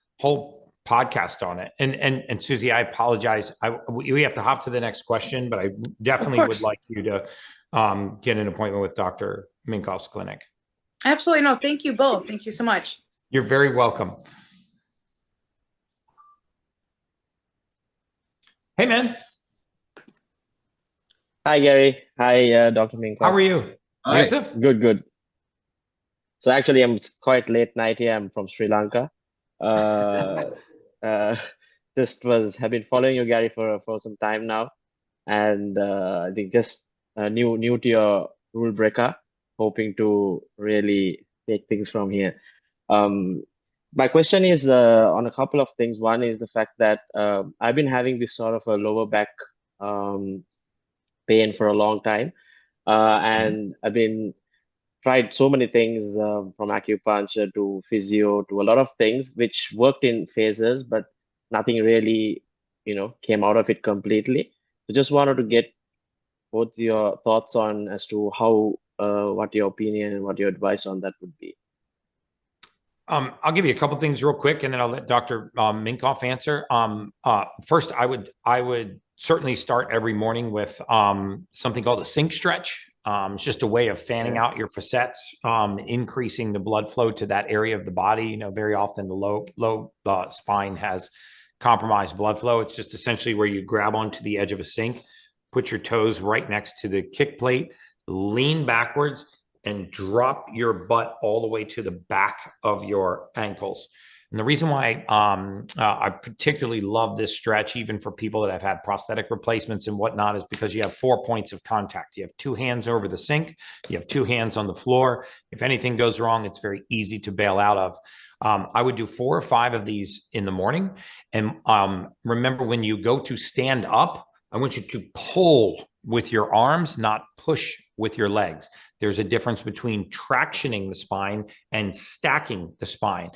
podcast on it. And Susie, I apologize. We have to hop to the next question, but I definitely would like you to get an appointment with Dr. Minkoff's clinic. Absolutely. No, thank you both. Thank you so much. You're very welcome. Hey, man. Hi, Gary. Hi, Dr. Minkoff. How are you? Hi. Yusuf? Good. So actually, I'm quite late night here. I'm from Sri Lanka. Have been following you, Gary, for some time now, and I think just new to your rule breaker, hoping to really take things from here. My question is on a couple of things. One is the fact that I've been having this sort of a lower back pain for a long time, and I've been tried so many things from acupuncture to physio to a lot of things which worked in phases, but nothing really came out of it completely. So just wanted to get both your thoughts on as to how what your opinion and what your advice on that would be. I'll give you a couple things real quick, and then I'll let Dr. Minkoff answer. First, I would certainly start every morning with something called a sink stretch. It's just a way of fanning out your facets, increasing the blood flow to that area of the body. Very often the low spine has compromised blood flow. It's just essentially where you grab onto the edge of a sink, put your toes right next to the kick plate, lean backwards, and drop your butt all the way to the back of your ankles. And the reason why I particularly love this stretch, even for people that have had prosthetic replacements and whatnot, is because you have 4 points of contact. You have 2 hands over the sink. You have 2 hands on the floor. If anything goes wrong, it's very easy to bail out of. I would do 4 or 5 of these in the morning. And remember, when you go to stand up, I want you to pull with your arms, not push with your legs. There's a difference between tractioning the spine and stacking the spine.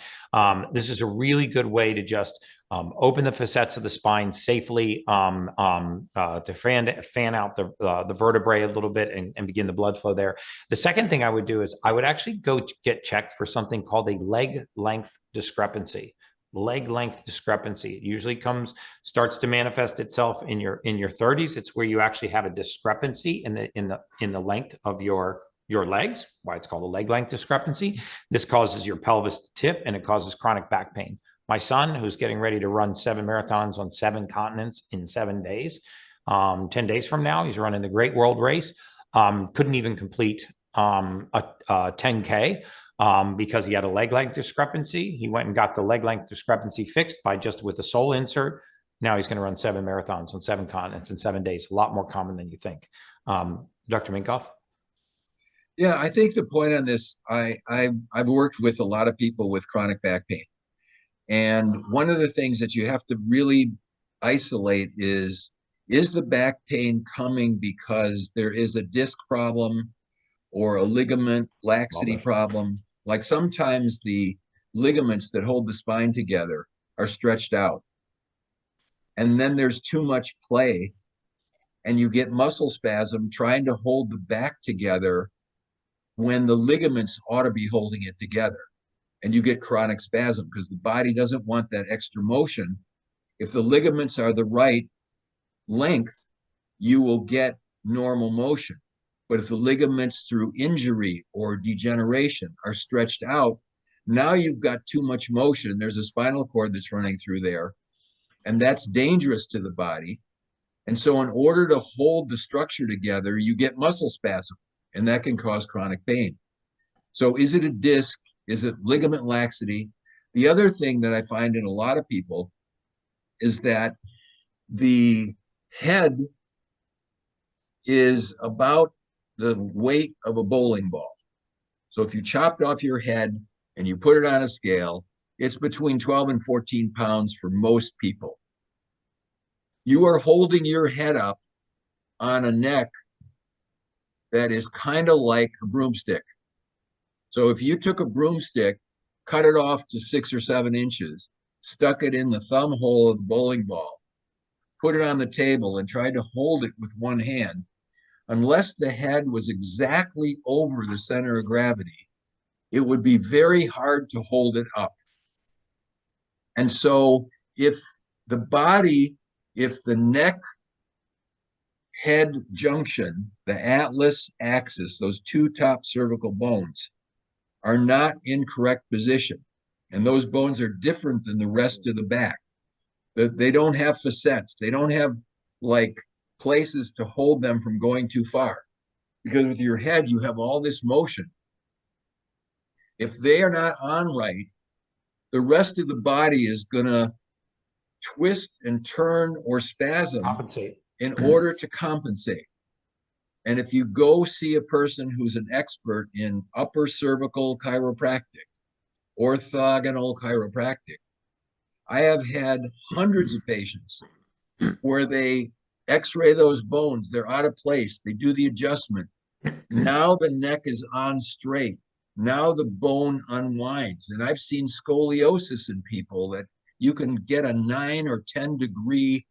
This is a really good way to just open the facets of the spine safely, to fan out the vertebrae a little bit and begin the blood flow there. The second thing I would do is I would actually go get checked for something called a leg length discrepancy. Leg length discrepancy. It usually starts to manifest itself in your 30s. It's where you actually have a discrepancy in the length of your legs, why it's called a leg length discrepancy. This causes your pelvis to tip, and it causes chronic back pain. My son, who's getting ready to run 7 marathons on 7 continents in 7 days, 10 days from now, he's running the Great World Race, couldn't even complete a 10K. Because he had a leg length discrepancy. He went and got the leg length discrepancy fixed with a sole insert. Now he's going to run 7 marathons on 7 continents in 7 days. A lot more common than you think. Dr. Minkoff? Yeah, I think the point on this, I've worked with a lot of people with chronic back pain. And one of the things that you have to really isolate is the back pain coming because there is a disc problem or a ligament laxity problem? Like sometimes the ligaments that hold the spine together are stretched out. And then there's too much play and you get muscle spasm trying to hold the back together when the ligaments ought to be holding it together. And you get chronic spasm because the body doesn't want that extra motion. If the ligaments are the right length, you will get normal motion. But if the ligaments through injury or degeneration are stretched out, now you've got too much motion. There's a spinal cord that's running through there, and that's dangerous to the body. And so in order to hold the structure together, you get muscle spasm, and that can cause chronic pain. So is it a disc? Is it ligament laxity? The other thing that I find in a lot of people is that the head is about the weight of a bowling ball. So if you chopped off your head and you put it on a scale, it's between 12 and 14 pounds for most people. You are holding your head up on a neck that is kind of like a broomstick. So if you took a broomstick, cut it off to 6 or 7 inches, stuck it in the thumb hole of the bowling ball, put it on the table and tried to hold it with one hand, unless the head was exactly over the center of gravity, it would be very hard to hold it up. And so if the neck head junction, the atlas axis, those 2 top cervical bones are not in correct position, and those bones are different than the rest of the back. They don't have facets. They don't have like places to hold them from going too far, because with your head, you have all this motion. If they are not on right, the rest of the body is going to twist and turn or spasm in order to compensate. And if you go see a person who's an expert in upper cervical chiropractic, orthogonal chiropractic, I have had hundreds of patients where they x-ray those bones, they're out of place, they do the adjustment. Now the neck is on straight. Now the bone unwinds. And I've seen scoliosis in people that you can get a 9 or 10 degree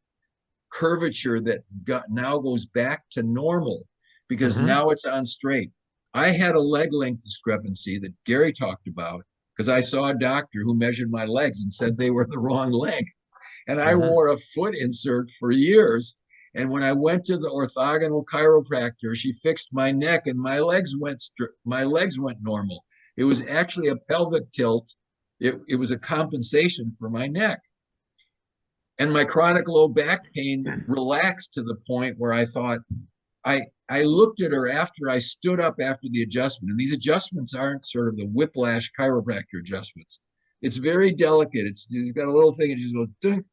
curvature that now goes back to normal because now it's on straight. I had a leg length discrepancy that Gary talked about because I saw a doctor who measured my legs and said they were the wrong leg. And I wore a foot insert for years. And when I went to the orthogonal chiropractor, she fixed my neck and my legs went normal. It was actually a pelvic tilt. It was a compensation for my neck. And my chronic low back pain relaxed to the point where I thought, I looked at her after I stood up after the adjustment, and these adjustments aren't sort of the whiplash chiropractor adjustments. It's very delicate. You've got a little thing and just goes, ding.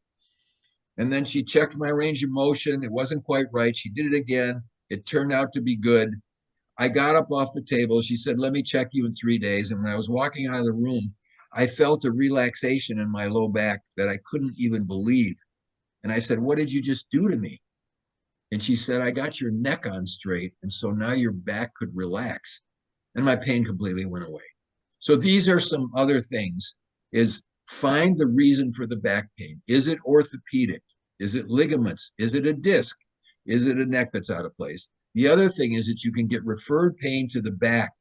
And then she checked my range of motion. It wasn't quite right. She did it again. It turned out to be good. I got up off the table. She said, let me check you in 3 days. And when I was walking out of the room, I felt a relaxation in my low back that I couldn't even believe. And I said, what did you just do to me? And she said, I got your neck on straight. And so now your back could relax. And my pain completely went away. So these are some other things, is find the reason for the back pain. Is it orthopedic? Is it ligaments? Is it a disc? Is it a neck that's out of place? The other thing is that you can get referred pain to the back.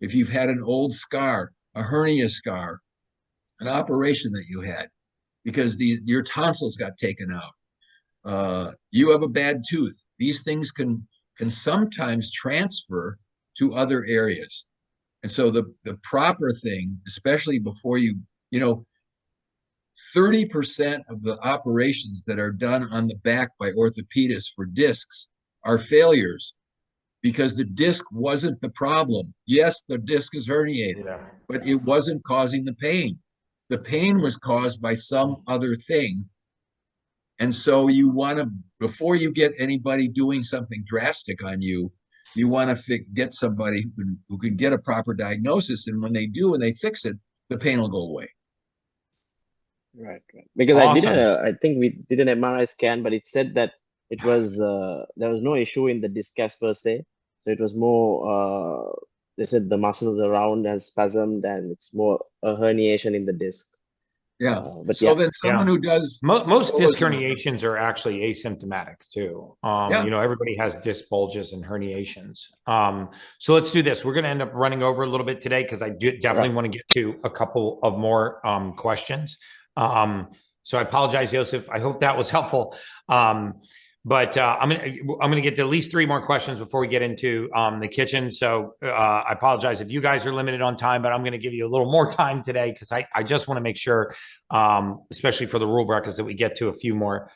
If you've had an old scar, a hernia scar, an operation that you had, because your tonsils got taken out. You have a bad tooth. These things can sometimes transfer to other areas. And so the proper thing, especially before 30% of the operations that are done on the back by orthopedists for discs are failures because the disc wasn't the problem. Yes, the disc is herniated, but it wasn't causing the pain. The pain was caused by some other thing. And so you want to, before you get anybody doing something drastic on you, you want to get somebody who can get a proper diagnosis. And when they do and they fix it, the pain will go away. Right. Because Awesome. I think we did an MRI scan, but it said that it was there was no issue in the disc per se. So it was more they said the muscles around has spasmed and it's more a herniation in the disc. Yeah. But so then someone who does most disc herniations are actually asymptomatic too. Yeah. Everybody has disc bulges and herniations. So let's do this. We're going to end up running over a little bit today because I do definitely want to get to a couple of more questions. So I apologize, Joseph. I hope that was helpful. But I'm gonna get to at least 3 more questions before we get into the kitchen. So I apologize if you guys are limited on time, but I'm going to give you a little more time today because I just want to make sure, especially for the rule breakers, that we get to a few more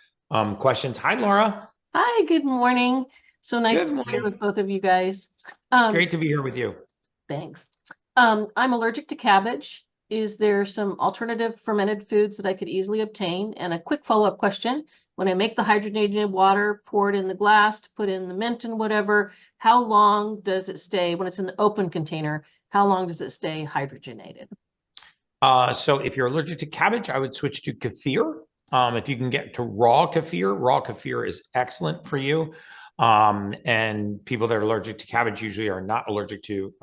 questions. Hi, Laura. Hi, good morning. So nice Good to be morning. here with both of you guys. Great to be here with you. Thanks. I'm allergic to cabbage. Is there some alternative fermented foods that I could easily obtain? And a quick follow-up question. When I make the hydrogenated water, pour it in the glass, to put in the mint and whatever, how long does it stay when it's in the open container? How long does it stay hydrogenated? So if you're allergic to cabbage, I would switch to kefir. If you can get to raw kefir is excellent for you. And people that are allergic to cabbage usually are not allergic to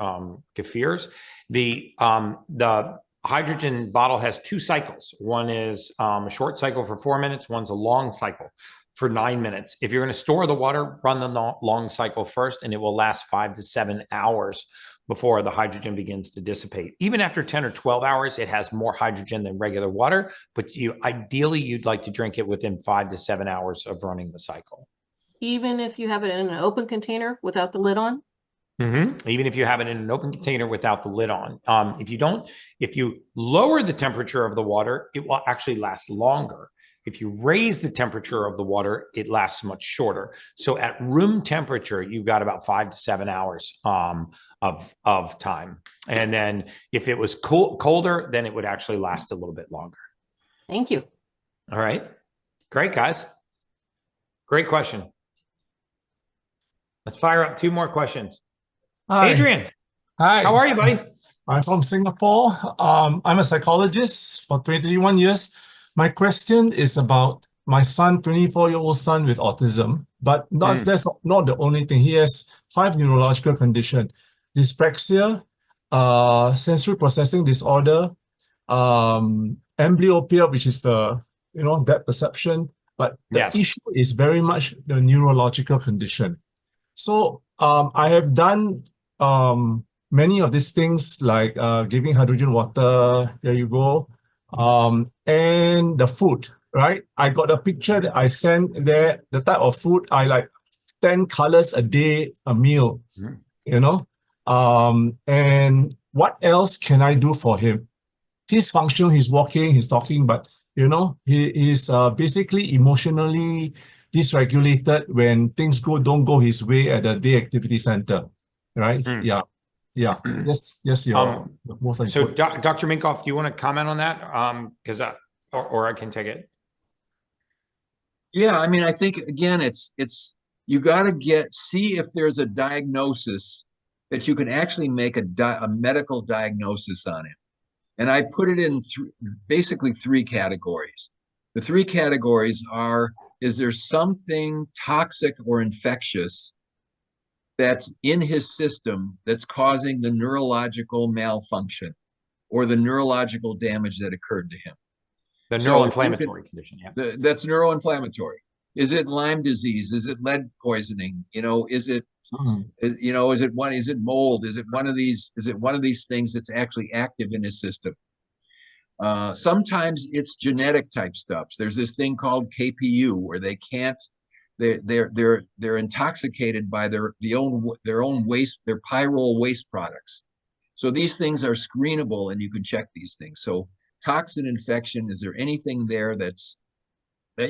kefirs. The hydrogen bottle has 2 cycles. One is a short cycle for 4 minutes. One's a long cycle for 9 minutes. If you're going to store the water, run the long cycle first, and it will last 5 to 7 hours before the hydrogen begins to dissipate. Even after 10 or 12 hours, it has more hydrogen than regular water, but ideally you'd like to drink it within 5 to 7 hours of running the cycle. Even if you have it in an open container without the lid on? Even if you have it in an open container without the lid on. If you lower the temperature of the water, it will actually last longer. If you raise the temperature of the water, it lasts much shorter. So at room temperature, you've got about 5 to 7 hours of time. And then if it was colder, then it would actually last a little bit longer. Thank you. All right. Great, guys. Great question. Let's fire up 2 more questions. Hi. Adrian, Hi. how are you, buddy? I'm from Singapore. I'm a psychologist for 21 years. My question is about my son, 24-year-old son with autism, but that's not the only thing. He has 5 neurological conditions: dyspraxia, sensory processing disorder, amblyopia, which is depth perception. But the issue is very much the neurological condition. So I have done many of these things like giving hydrogen water, there you go, and the food, right? I got a picture that I sent there, the type of food I like, 10 colors a day, a meal, and what else can I do for him? He's functional, he's walking, he's talking, but You know, he is basically emotionally dysregulated when things don't go his way at the day activity center, right? Hmm. Yeah, yeah. Yes, your most So, important. Dr. Minkoff, do you want to comment on that? Because or I can take it. Yeah, I mean, I think again, it's you got to see if there's a diagnosis that you can actually make a medical diagnosis on it. And I put it in basically three categories. The three categories are, is there something toxic or infectious that's in his system that's causing the neurological malfunction or the neurological damage that occurred to him? The neuroinflammatory condition, yeah. That's neuroinflammatory. Is it Lyme disease? Is it lead poisoning? You know, is it is it mold? Is it one of these things that's actually active in his system? Sometimes it's genetic type stuff. There's this thing called KPU where they're intoxicated by their own waste, their pyrrole waste products. So these things are screenable and you can check these things. So toxin infection, is there anything there that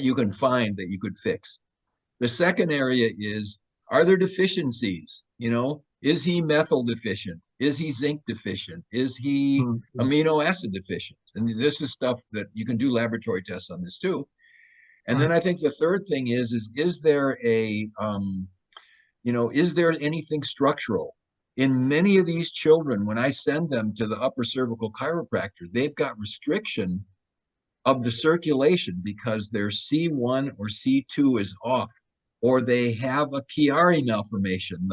you can find that you could fix? The second area is, are there deficiencies? You know, is he methyl deficient? Is he zinc deficient? Is he amino acid deficient? And this is stuff that you can do laboratory tests on this too. And then I think the third thing is there is there anything structural? In many of these children, when I send them to the upper cervical chiropractor, they've got restriction of the circulation because their C1 or C2 is off, or they have a Chiari malformation,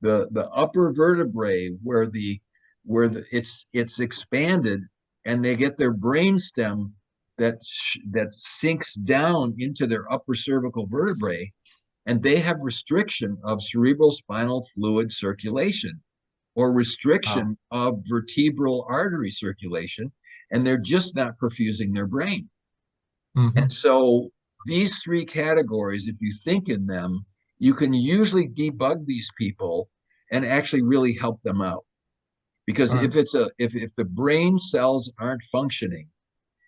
the upper vertebrae where it's expanded, and they get their brain stem that sinks down into their upper cervical vertebrae, and they have restriction of cerebral spinal fluid circulation or restriction of vertebral artery circulation, and they're just not perfusing their brain. And so these three categories, if you think in them, you can usually debug these people and actually really help them out. Because if the brain cells aren't functioning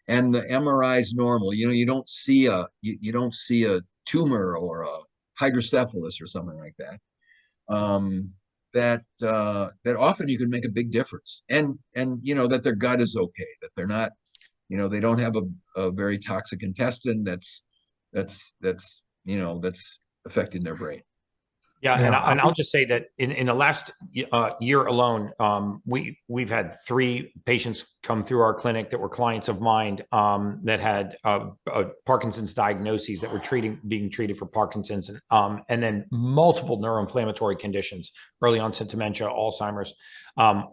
and the MRI is normal, you don't see a tumor or a hydrocephalus or something like that, that often you can make a big difference. And that their gut is okay, that they're not, they don't have a very toxic intestine that's affecting their brain. Yeah, and I'll just say that in the last year alone, we've had 3 patients come through our clinic that were clients of mine that had Parkinson's diagnoses, that were being treated for Parkinson's, and then multiple neuroinflammatory conditions, early onset dementia, Alzheimer's,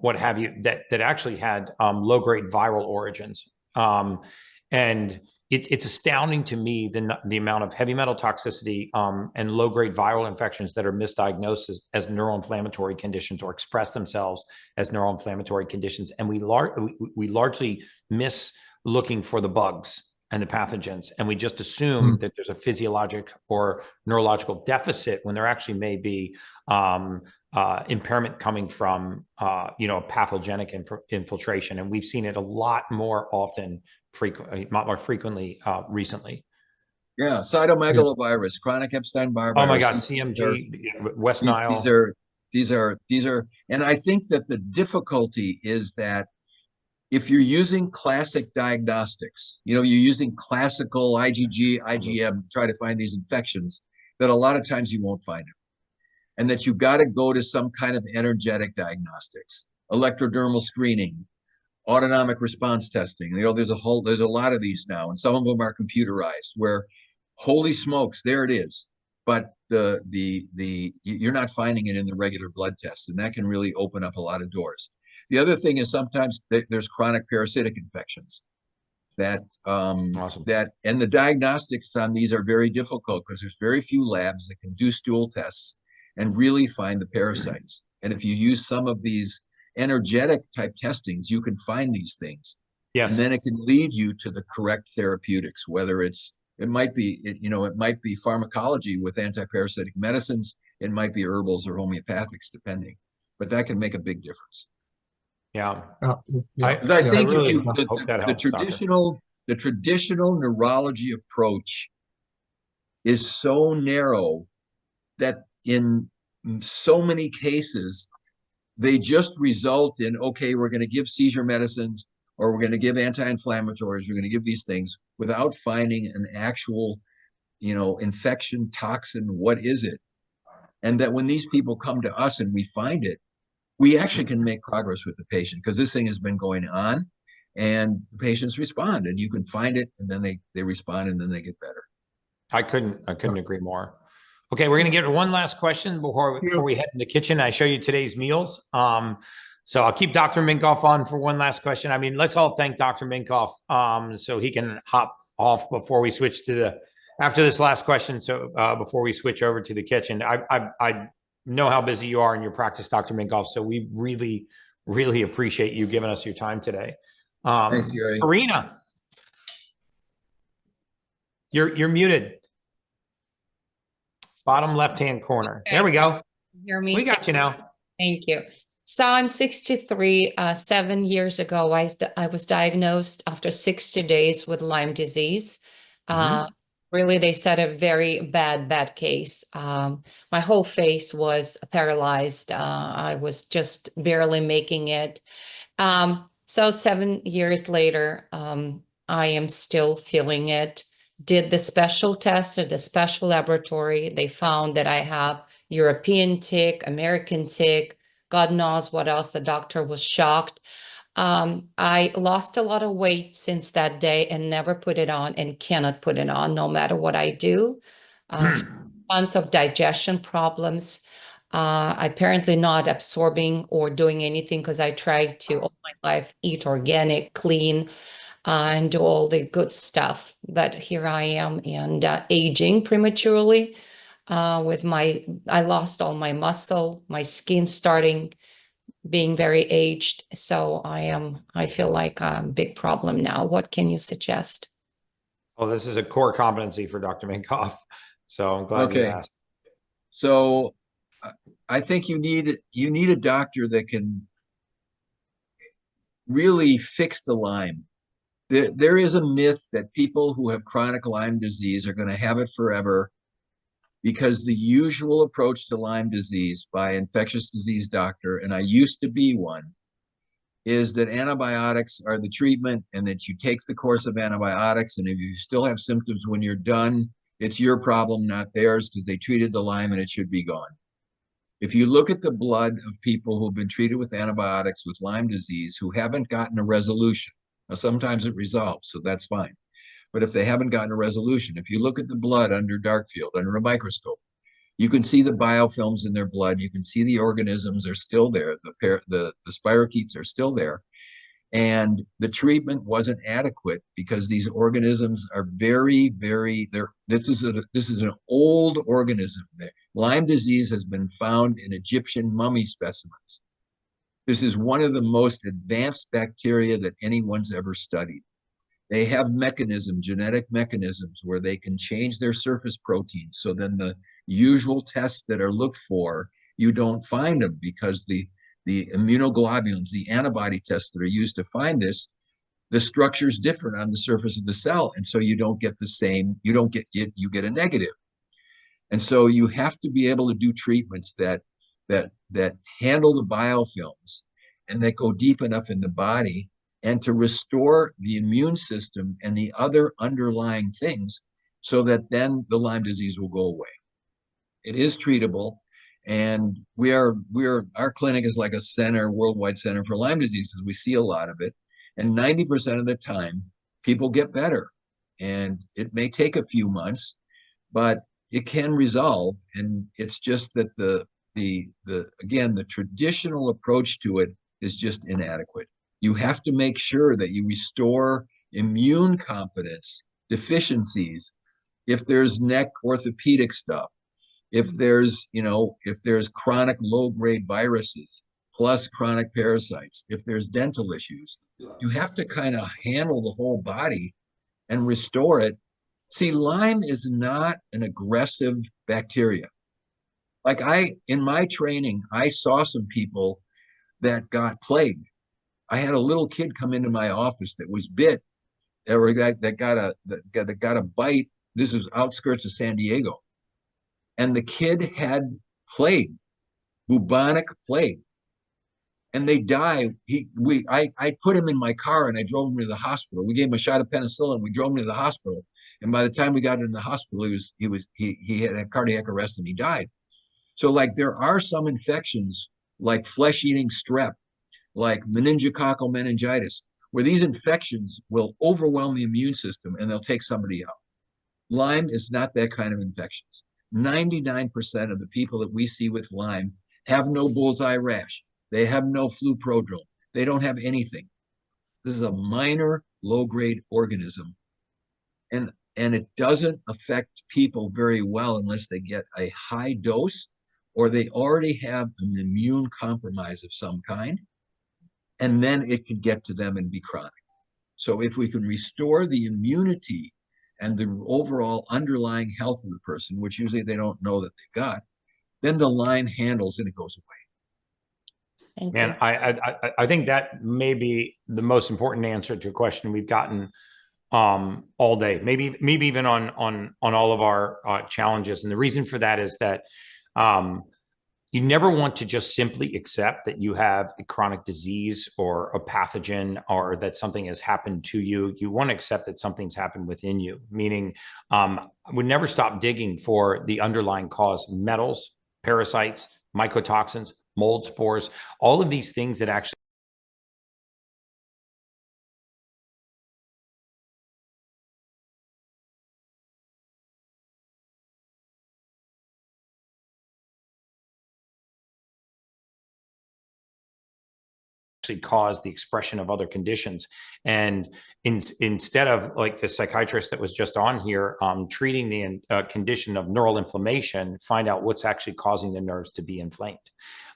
what have you, that actually had low-grade viral origins, and it's astounding to me the amount of heavy metal toxicity and low-grade viral infections that are misdiagnosed as neuroinflammatory conditions or express themselves as neuroinflammatory conditions. And we largely miss looking for the bugs and the pathogens. And we just assume that there's a physiologic or neurological deficit when there actually may be impairment coming from, pathogenic infiltration. And we've seen it a lot more frequently recently. Yeah, cytomegalovirus, chronic Epstein-Barr virus. Oh my God, CMG, West Nile. These are, and I think that the difficulty is that if you're using classic diagnostics, you're using classical IgG, IgM, try to find these infections, that a lot of times you won't find them. And that you got to go to some kind of energetic diagnostics, electrodermal screening, autonomic response testing. There's a lot of these now, and some of them are computerized where, holy smokes, there it is. But you're not finding it in the regular blood tests, and that can really open up a lot of doors. The other thing is sometimes there's chronic parasitic infections and the diagnostics on these are very difficult because there's very few labs that can do stool tests and really find the parasites. And if you use some of these energetic type testings, you can find these things. Yes. And then it can lead you to the correct therapeutics, whether it might be pharmacology with antiparasitic medicines, it might be herbals or homeopathics, depending, but that can make a big difference. Yeah. Because I think the traditional the traditional neurology approach is so narrow that in so many cases, they just result in, okay, we're going to give seizure medicines, or we're going to give anti-inflammatories, we're going to give these things without finding an actual, infection, toxin, what is it? And that when these people come to us and we find it, we actually can make progress with the patient, because this thing has been going on and the patients respond, and you can find it, and then they respond, and then they get better. I couldn't agree more. Okay, we're going to get to one last question before we head in the kitchen. I show you today's meals. So I'll keep Dr. Minkoff on for one last question. I mean, let's all thank Dr. Minkoff so he can hop off before we switch to after this last question. So before we switch over to the kitchen, I know how busy you are in your practice, Dr. Minkoff. So we really, really appreciate you giving us your time today. Thanks, Gary. Karina, you're muted. Bottom left-hand corner. Okay. There we go. Hear me? We got you now. Thank you. So I'm 63. 7 years ago, I was diagnosed after 60 days with Lyme disease. Really, they said a very bad case. My whole face was paralyzed. I was just barely making it. So 7 years later, I am still feeling it. Did the special test at the special laboratory. They found that I have European tick, American tick, God knows what else. The doctor was shocked. I lost a lot of weight since that day and never put it on, and cannot put it on no matter what I do. Tons of digestion problems. Apparently not absorbing or doing anything, because I tried to all my life eat organic, clean, and do all the good stuff. But here I am, and aging prematurely I lost all my muscle, my skin starting being very aged. So I feel like a big problem now. What can you suggest? Well, this is a core competency for Dr. Minkoff. So I'm glad you asked. So I think you need a doctor that can really fix the Lyme. There is a myth that people who have chronic Lyme disease are going to have it forever, because the usual approach to Lyme disease by infectious disease doctor, and I used to be one, is that antibiotics are the treatment, and that you take the course of antibiotics, and if you still have symptoms when you're done, it's your problem, not theirs, because they treated the Lyme and it should be gone. If you look at the blood of people who've been treated with antibiotics with Lyme disease who haven't gotten a resolution, now sometimes it resolves, so that's fine. But if they haven't gotten a resolution, if you look at the blood under dark field, under a microscope, you can see the biofilms in their blood. You can see the organisms are still there. The spirochetes are still there. And the treatment wasn't adequate because these organisms are very, this is an old organism. Lyme disease has been found in Egyptian mummy specimens. This is one of the most advanced bacteria that anyone's ever studied. They have genetic mechanisms where they can change their surface proteins. So then the usual tests that are looked for, you don't find them, because the immunoglobulins, the antibody tests that are used to find this, the structure is different on the surface of the cell. And so you don't get the same, you get a negative. And so you have to be able to do treatments that handle the biofilms and that go deep enough in the body, and to restore the immune system and the other underlying things, so that then the Lyme disease will go away. It is treatable, and our clinic is like a center, worldwide center for Lyme disease, because we see a lot of it, and 90% of the time people get better. And it may take a few months, but it can resolve. And it's just that the traditional approach to it is just inadequate. You have to make sure that you restore immune competence, deficiencies. If there's neck orthopedic stuff, if there's chronic low-grade viruses plus chronic parasites, if there's dental issues, you have to kind of handle the whole body and restore it. See, Lyme is not an aggressive bacteria. Like in my training, I saw some people that got plague. I had a little kid come into my office that was bit, or that got a bite. This is outskirts of San Diego, and the kid had plague, bubonic plague, and they die. I put him in my car and I drove him to the hospital. We gave him a shot of penicillin. We drove him to the hospital, and by the time we got him in the hospital, he had a cardiac arrest and he died. So like there are some infections like flesh-eating strep, like meningococcal meningitis, where these infections will overwhelm the immune system and they'll take somebody out. Lyme is not that kind of infections. 99% of the people that we see with Lyme have no bullseye rash. They have no flu prodrome. They don't have anything. This is a minor low-grade organism. And it doesn't affect people very well unless they get a high dose or they already have an immune compromise of some kind. And then it could get to them and be chronic. So if we can restore the immunity and the overall underlying health of the person, which usually they don't know that they got, then the Lyme handles and it goes away. Man, I think that may be the most important answer to a question we've gotten all day, maybe even on all of our challenges. And the reason for that is that you never want to just simply accept that you have a chronic disease or a pathogen or that something has happened to you. You want to accept that something's happened within you, meaning we never stop digging for the underlying cause: metals, parasites, mycotoxins, mold spores, all of these things that actually cause the expression of other conditions. And instead of like the psychiatrist that was just on here treating the condition of neural inflammation, find out what's actually causing the nerves to be inflamed.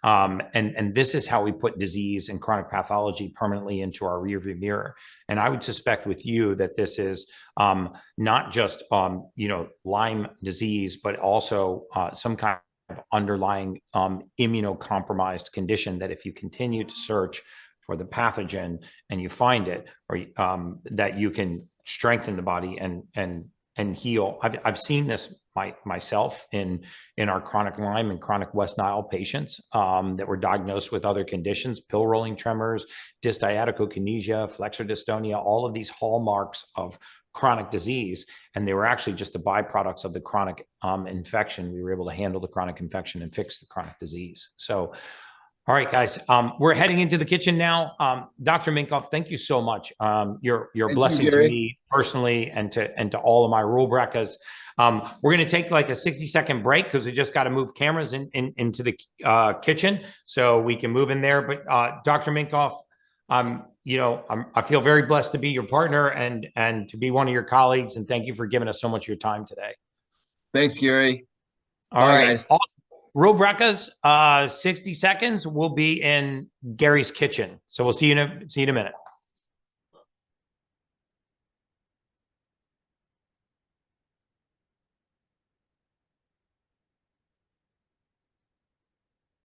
And this is how we put disease and chronic pathology permanently into our rearview mirror. And I would suspect with you that this is not just Lyme disease, but also some kind of underlying immunocompromised condition that if you continue to search for the pathogen and you find it, or that you can strengthen the body and heal. I've seen this myself in our chronic Lyme and chronic West Nile patients that were diagnosed with other conditions: pill rolling tremors, dysdiadochokinesia, flexor dystonia, all of these hallmarks of chronic disease. And they were actually just the byproducts of the chronic infection. We were able to handle the chronic infection and fix the chronic disease. So, all right, guys, we're heading into the kitchen now. Dr. Minkoff, thank you so much. You're a blessing to me personally and to all of my rule breakers. We're going to take like a 60-second break because we just got to move cameras into the kitchen so we can move in there. But Dr. Minkoff, I feel very blessed to be your partner and to be one of your colleagues. And thank you for giving us so much of your time today. Thanks, Gary. All right, guys. Awesome. Rule breakers, 60 seconds. We'll be in Gary's kitchen. So we'll see you in a minute.